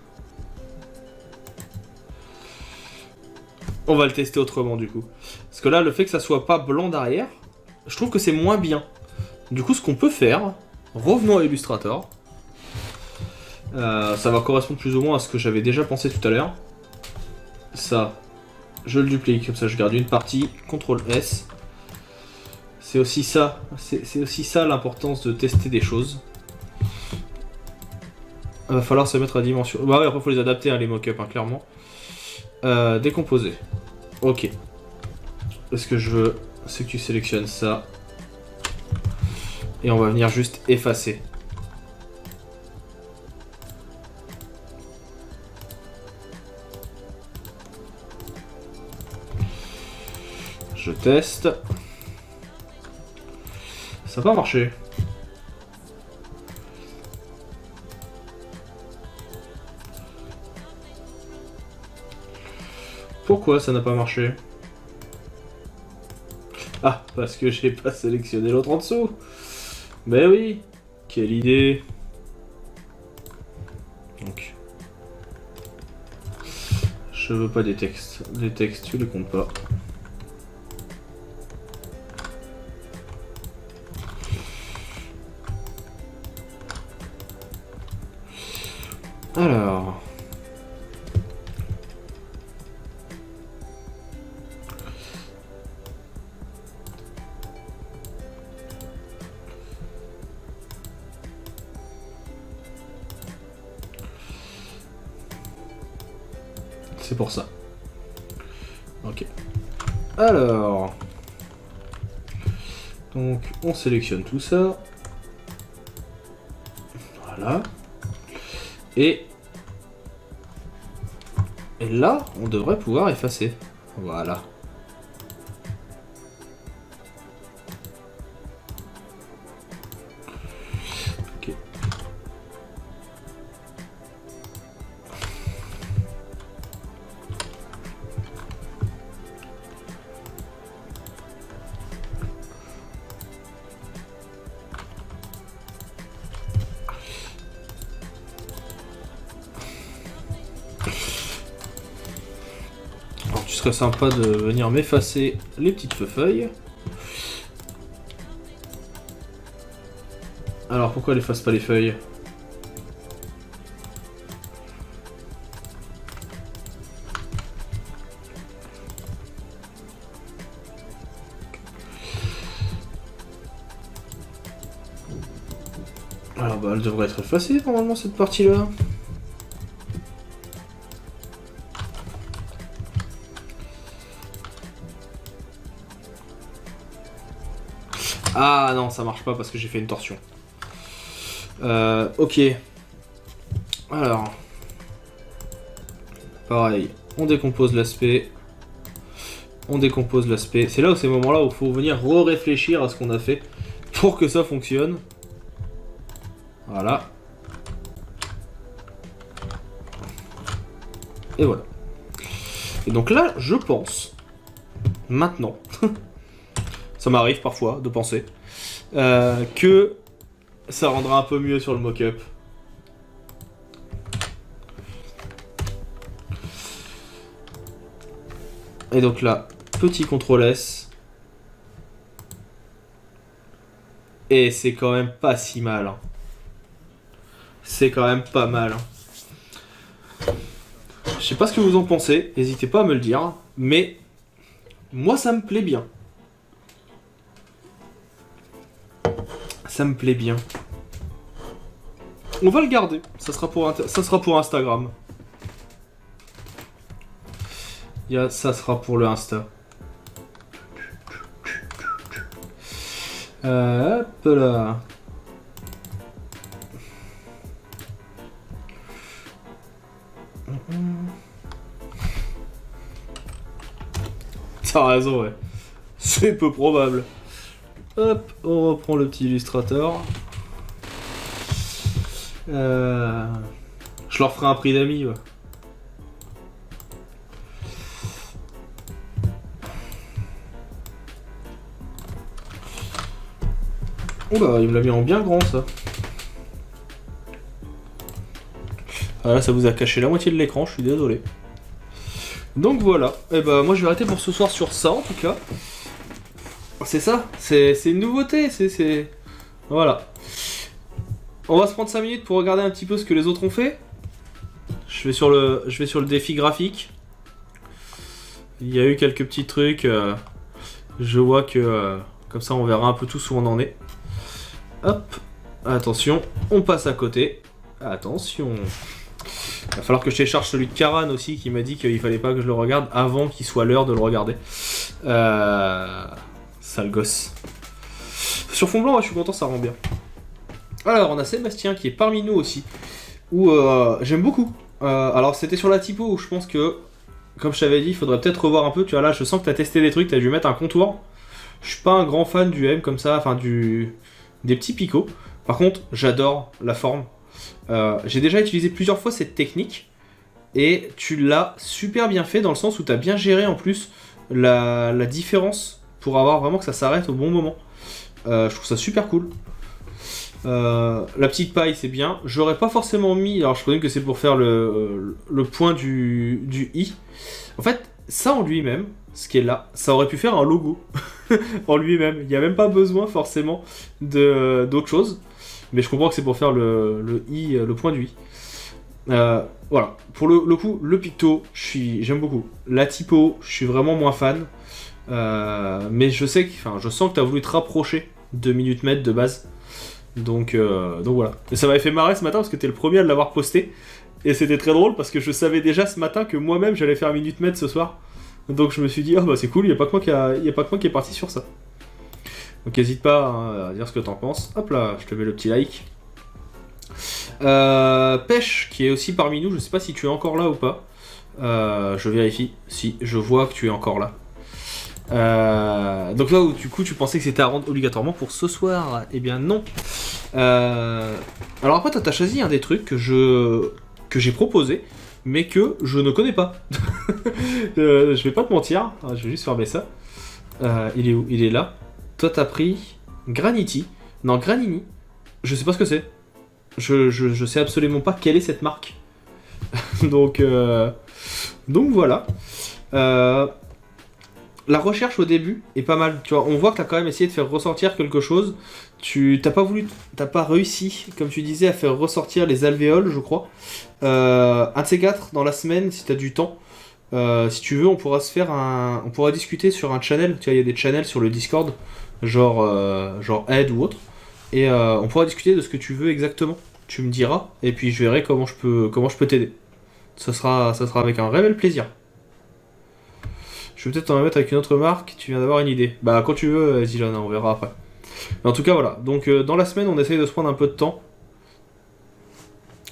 On va le tester autrement du coup. Parce que là, le fait que ça soit pas blanc derrière, je trouve que c'est moins bien. Du coup, ce qu'on peut faire, revenons à Illustrator. Ça va correspondre plus ou moins à ce que j'avais déjà pensé tout à l'heure. Ça, je le duplique, comme ça je garde une partie, CTRL S. C'est aussi ça, l'importance de tester des choses. Il va falloir se mettre à dimension. Bah ouais, après il faut les adapter, hein, les mock-up, hein, clairement. Décomposer. Ok. Ce que je veux, c'est que tu sélectionnes ça. Et on va venir juste effacer. Je teste. Ça n'a pas marché. Pourquoi ça n'a pas marché? Ah, parce que j'ai pas sélectionné l'autre en dessous. Mais oui, quelle idée. Donc, je veux pas des textes. Des textes, tu les comptes pas. Alors... C'est pour ça. Ok. Alors... Donc, on sélectionne tout ça. Voilà. Et là, on devrait pouvoir effacer. Voilà. Ok. Alors, tu serais sympa de venir m'effacer les petites feuilles. Alors, pourquoi elle efface pas les feuilles? Alors, bah, elle devrait être effacée, normalement, cette partie-là. Ah non, ça marche pas parce que j'ai fait une torsion. Ok. Alors. Pareil, on décompose l'aspect. On décompose l'aspect. C'est là où ces moments-là où il faut venir réfléchir à ce qu'on a fait pour que ça fonctionne. Voilà. Et voilà. Et donc là, je pense, maintenant, ça m'arrive parfois de penser, que ça rendra un peu mieux sur le mock-up. Et donc là, petit CTRL S. Et c'est quand même pas si mal. Hein. C'est quand même pas mal. Hein. Je sais pas ce que vous en pensez, n'hésitez pas à me le dire, mais moi ça me plaît bien. Ça me plaît bien. On va le garder, ça sera pour Instagram. Ça sera pour le Insta. Hop là. T'as raison, ouais. C'est peu probable. Hop, on reprend le petit Illustrator. Je leur ferai un prix d'amis, ouais. Oh bah, il me l'a mis en bien grand, ça. Ah là, ça vous a caché la moitié de l'écran, je suis désolé. Donc voilà, et bah moi je vais arrêter pour ce soir sur ça en tout cas. C'est ça, c'est une nouveauté, c'est... Voilà. On va se prendre 5 minutes pour regarder un petit peu ce que les autres ont fait. Je vais sur le défi graphique. Il y a eu quelques petits trucs. Je vois que... comme ça on verra un peu tout où on en est. Hop, attention, on passe à côté. Attention. Il va falloir que je télécharge celui de Karan aussi qui m'a dit qu'il fallait pas que je le regarde avant qu'il soit l'heure de le regarder. Sale gosse. Sur fond blanc, ouais, je suis content, ça rend bien. Alors, on a Sébastien qui est parmi nous aussi. Où j'aime beaucoup. Alors, c'était sur la typo où je pense que comme je t'avais dit, il faudrait peut-être revoir un peu. Tu vois, là, je sens que tu as testé des trucs, tu as dû mettre un contour. Je suis pas un grand fan du M comme ça, enfin des petits picots. Par contre, j'adore la forme. J'ai déjà utilisé plusieurs fois cette technique et tu l'as super bien fait dans le sens où tu as bien géré en plus la différence pour avoir vraiment que ça s'arrête au bon moment. Je trouve ça super cool. La petite paille, c'est bien. J'aurais pas forcément mis. Alors, je présume que c'est pour faire le point du i. En fait, ça en lui-même, ce qui est là, ça aurait pu faire un logo en lui-même. Il n'y a même pas besoin forcément d'autre chose. Mais je comprends que c'est pour faire le i, le point du i. Voilà. Pour le coup, le picto, j'aime beaucoup. La typo, je suis vraiment moins fan. Mais je sais je sens que tu as voulu te rapprocher de minute mètre de base. Donc voilà. Et ça m'avait fait marrer ce matin parce que t'es le premier à l'avoir posté. Et c'était très drôle parce que je savais déjà ce matin que moi-même j'allais faire minute mètre ce soir. Donc je me suis dit, oh bah c'est cool, il n'y a pas que moi qui est parti sur ça. Donc n'hésite pas hein, à dire ce que t'en penses. Hop là, je te mets le petit like. Pêche, qui est aussi parmi nous, je sais pas si tu es encore là ou pas. Je vérifie. Si, je vois que tu es encore là. Donc là où du coup tu pensais que c'était à rendre obligatoirement pour ce soir, eh bien non. Alors après t'as choisi un des trucs que j'ai proposé, mais que je ne connais pas. Je vais pas te mentir, je vais juste fermer ça. Il est où? Il est là. Toi t'as pris Graniti. Non, Granini. Je sais pas ce que c'est. Je sais absolument pas quelle est cette marque. donc voilà. La recherche au début est pas mal, tu vois, on voit que t'as quand même essayé de faire ressortir quelque chose, t'as pas réussi, comme tu disais, à faire ressortir les alvéoles, je crois. Un de ces quatre, dans la semaine, si t'as du temps, si tu veux, on pourra discuter sur un channel, tu vois, il y a des channels sur le Discord, genre Ed ou autre, et on pourra discuter de ce que tu veux exactement, tu me diras, et puis je verrai comment je peux t'aider. Ça sera avec un réel plaisir. Je vais peut-être t'en mettre avec une autre marque, tu viens d'avoir une idée. Bah quand tu veux, Zilana, on verra après. Mais en tout cas voilà, donc dans la semaine on essaye de se prendre un peu de temps.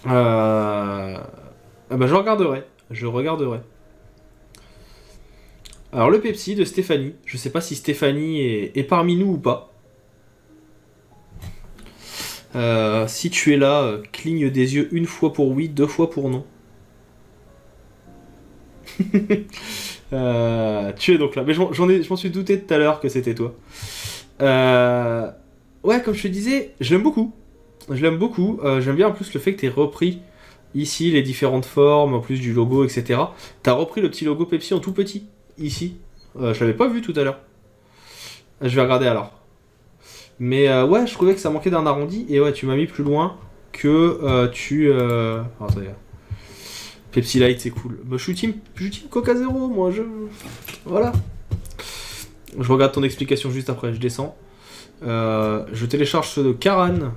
Bah je regarderai. Alors le Pepsi de Stéphanie, je sais pas si Stéphanie est parmi nous ou pas. Si tu es là, cligne des yeux une fois pour oui, deux fois pour non. Tu es donc là, mais je m'en suis douté tout à l'heure que c'était toi. Ouais, comme je te disais, je l'aime beaucoup. J'aime bien en plus le fait que tu aies repris ici les différentes formes, en plus du logo, etc. Tu as repris le petit logo Pepsi en tout petit, ici. Je l'avais pas vu tout à l'heure. Je vais regarder alors. Mais ouais, je trouvais que ça manquait d'un arrondi, et ouais, tu m'as mis plus loin que attendez. Pepsi Light, c'est cool. Bah, je suis team Coca Zero, moi, voilà. Je regarde ton explication juste après, je descends. Je télécharge ceux de Karan,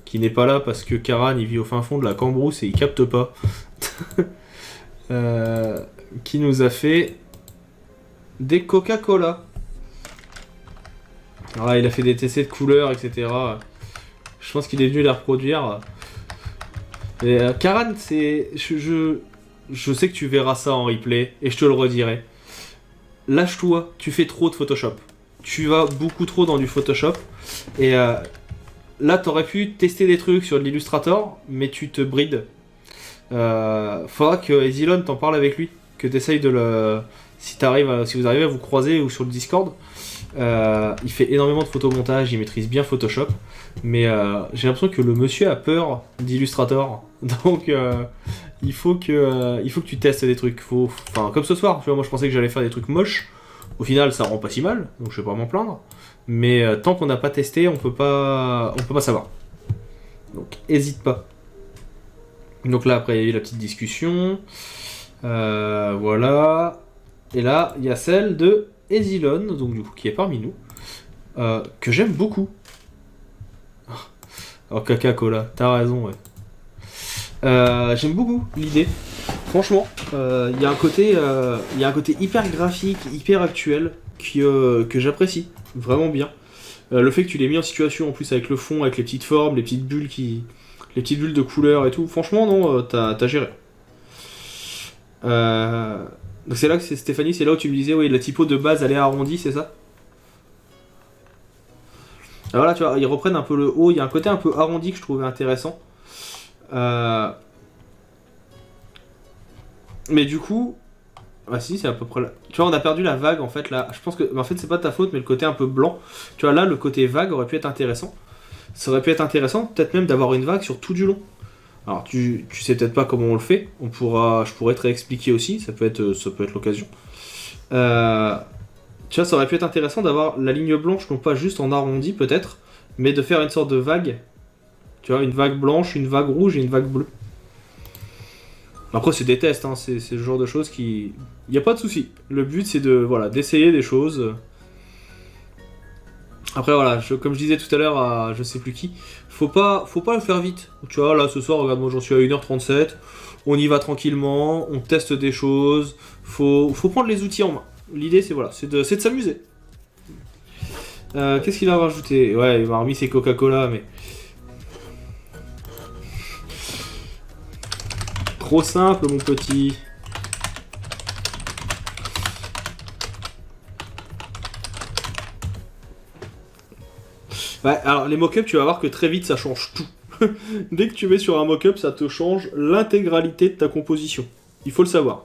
qui n'est pas là parce que Karan, il vit au fin fond de la Cambrousse et il capte pas. Qui nous a fait des Coca-Cola. Alors il a fait des TC de couleurs, etc. Je pense qu'il est venu les reproduire. Et Karan, c'est... Je sais que tu verras ça en replay, et je te le redirai. Lâche-toi, tu fais trop de Photoshop. Tu vas beaucoup trop dans du Photoshop. Et là, t'aurais pu tester des trucs sur de l'Illustrator, mais tu te brides. Faudra que Ezilon t'en parle avec lui. Que t'essayes de le... Si vous arrivez à vous croiser ou sur le Discord. Il fait énormément de photomontage, il maîtrise bien Photoshop. Mais j'ai l'impression que le monsieur a peur d'Illustrator. Donc... il faut que tu testes des trucs. Enfin, comme ce soir, tu vois, moi je pensais que j'allais faire des trucs moches. Au final, ça rend pas si mal, donc je vais pas m'en plaindre. Mais tant qu'on n'a pas testé, on peut pas savoir. Donc, hésite pas. Donc là, après, il y a eu la petite discussion. Voilà. Et là, il y a celle de Ezilon, donc du coup, qui est parmi nous, que j'aime beaucoup. Oh, Coca-Cola, t'as raison, ouais. J'aime beaucoup l'idée. Franchement, il y a un côté hyper graphique, hyper actuel que j'apprécie vraiment bien. Le fait que tu l'aies mis en situation en plus avec le fond, avec les petites formes, les petites bulles de couleurs et tout. Franchement, non, t'as géré. Donc c'est là que c'est Stéphanie, c'est là où tu me disais, oui, la typo de base elle est arrondie, c'est ça? Alors là, tu vois, ils reprennent un peu le haut, il y a un côté un peu arrondi que je trouvais intéressant. Mais du coup, ah si, c'est à peu près là. Tu vois, on a perdu la vague en fait là. Je pense que, en fait, c'est pas de ta faute, mais le côté un peu blanc. Tu vois, là, le côté vague aurait pu être intéressant. Ça aurait pu être intéressant, peut-être même d'avoir une vague sur tout du long. Alors, tu sais peut-être pas comment on le fait. Je pourrais te réexpliquer aussi. Ça peut être l'occasion. Tu vois, ça aurait pu être intéressant d'avoir la ligne blanche, non pas juste en arrondi peut-être, mais de faire une sorte de vague. Tu vois, une vague blanche, une vague rouge et une vague bleue. Après, c'est des tests, hein, c'est le genre de choses qui... Il n'y a pas de souci. Le but, c'est d'essayer des choses. Après, voilà, comme je disais tout à l'heure à je sais plus qui, faut pas le faire vite. Tu vois, là, ce soir, regarde, moi, j'en suis à 1h37. On y va tranquillement, on teste des choses. Faut prendre les outils en main. L'idée, c'est de s'amuser. Qu'est-ce qu'il a rajouté? Ouais, il m'a remis ses Coca-Cola, mais... Trop simple, mon petit. Ouais, alors les mock-ups, tu vas voir que très vite, ça change tout. Dès que tu mets sur un mock-up, ça te change l'intégralité de ta composition. Il faut le savoir.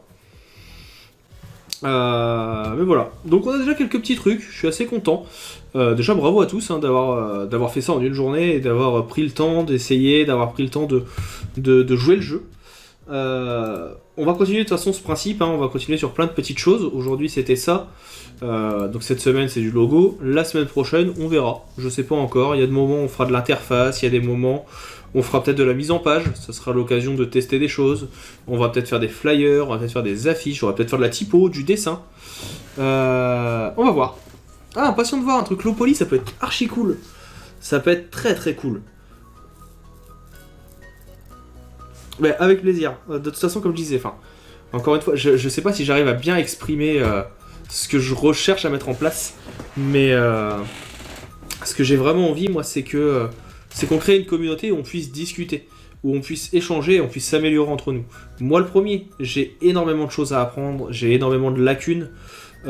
Mais voilà. Donc on a déjà quelques petits trucs, je suis assez content. Déjà bravo à tous hein, d'avoir fait ça en une journée et d'avoir pris le temps d'essayer, d'avoir pris le temps de jouer le jeu. On va continuer de toute façon ce principe, hein, on va continuer sur plein de petites choses. Aujourd'hui c'était ça. Donc cette semaine c'est du logo. La semaine prochaine on verra. Je sais pas encore. Il y a des moments où on fera de l'interface, il y a des moments on fera peut-être de la mise en page. Ça sera l'occasion de tester des choses. On va peut-être faire des flyers, on va peut-être faire des affiches, on va peut-être faire de la typo, du dessin. On va voir. Ah, impatient de voir un truc low poly, ça peut être archi cool. Ça peut être très très cool. Mais avec plaisir. De toute façon, comme je disais, encore une fois, je sais pas si j'arrive à bien exprimer ce que je recherche à mettre en place, mais ce que j'ai vraiment envie, moi, c'est qu'on crée une communauté où on puisse discuter, où on puisse échanger, où on puisse s'améliorer entre nous. Moi, le premier, j'ai énormément de choses à apprendre, j'ai énormément de lacunes. Sans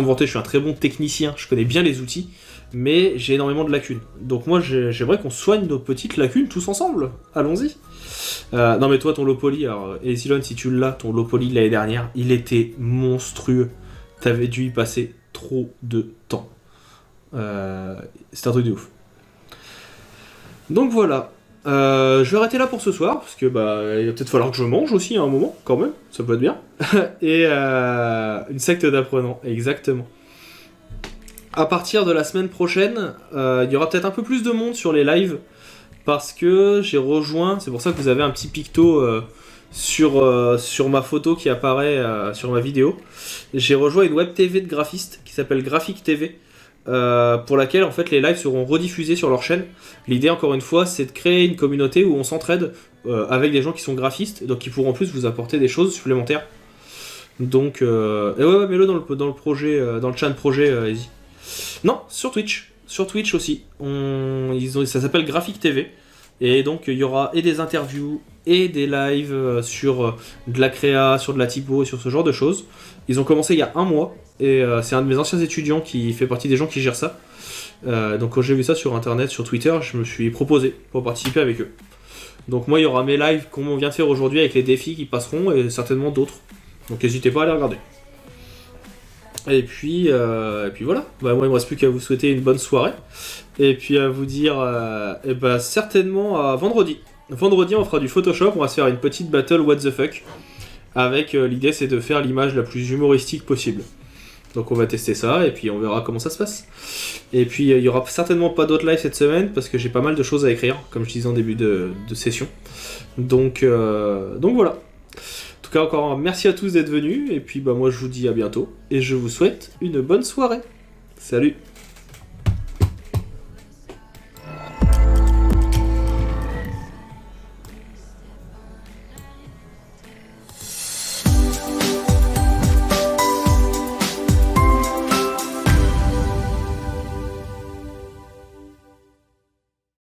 me vanter, je suis un très bon technicien, je connais bien les outils, mais j'ai énormément de lacunes. Donc moi, j'aimerais qu'on soigne nos petites lacunes tous ensemble. Allons-y. Non mais toi, ton low poly, alors Ezilon, si tu l'as, ton low poly de l'année dernière, il était monstrueux. T'avais dû y passer trop de temps. C'est un truc de ouf. Donc voilà. Je vais arrêter là pour ce soir, parce que il va peut-être falloir que je mange aussi à un moment, quand même, ça peut être bien. Et une secte d'apprenants, exactement. À partir de la semaine prochaine, il y aura peut-être un peu plus de monde sur les lives, parce que j'ai rejoint, c'est pour ça que vous avez un petit picto sur ma photo qui apparaît sur ma vidéo. J'ai rejoint une web TV de graphiste qui s'appelle Graphic TV. Pour laquelle en fait les lives seront rediffusés sur leur chaîne. L'idée encore une fois c'est de créer une communauté où on s'entraide avec des gens qui sont graphistes, donc qui pourront en plus vous apporter des choses supplémentaires. Donc et ouais, mets-le dans le projet, dans le chat projet Easy. Non, sur Twitch aussi. Ça s'appelle Graphic TV. Et donc il y aura et des interviews et des lives sur de la créa, sur de la typo et sur ce genre de choses. Ils ont commencé il y a un mois et c'est un de mes anciens étudiants qui fait partie des gens qui gèrent ça. Donc quand j'ai vu ça sur internet, sur Twitter, je me suis proposé pour participer avec eux. Donc moi il y aura mes lives comme on vient de faire aujourd'hui avec les défis qui passeront et certainement d'autres. Donc n'hésitez pas à les regarder. Et puis voilà, moi il me reste plus qu'à vous souhaiter une bonne soirée. Et puis à vous dire certainement à vendredi. Vendredi on fera du Photoshop, on va se faire une petite battle what the fuck. Avec l'idée c'est de faire l'image la plus humoristique possible. Donc on va tester ça et puis on verra comment ça se passe. Et puis il y aura certainement pas d'autres lives cette semaine parce que j'ai pas mal de choses à écrire, comme je disais en début de session. Donc voilà. En tout cas encore merci à tous d'être venus et puis moi je vous dis à bientôt et je vous souhaite une bonne soirée. Salut.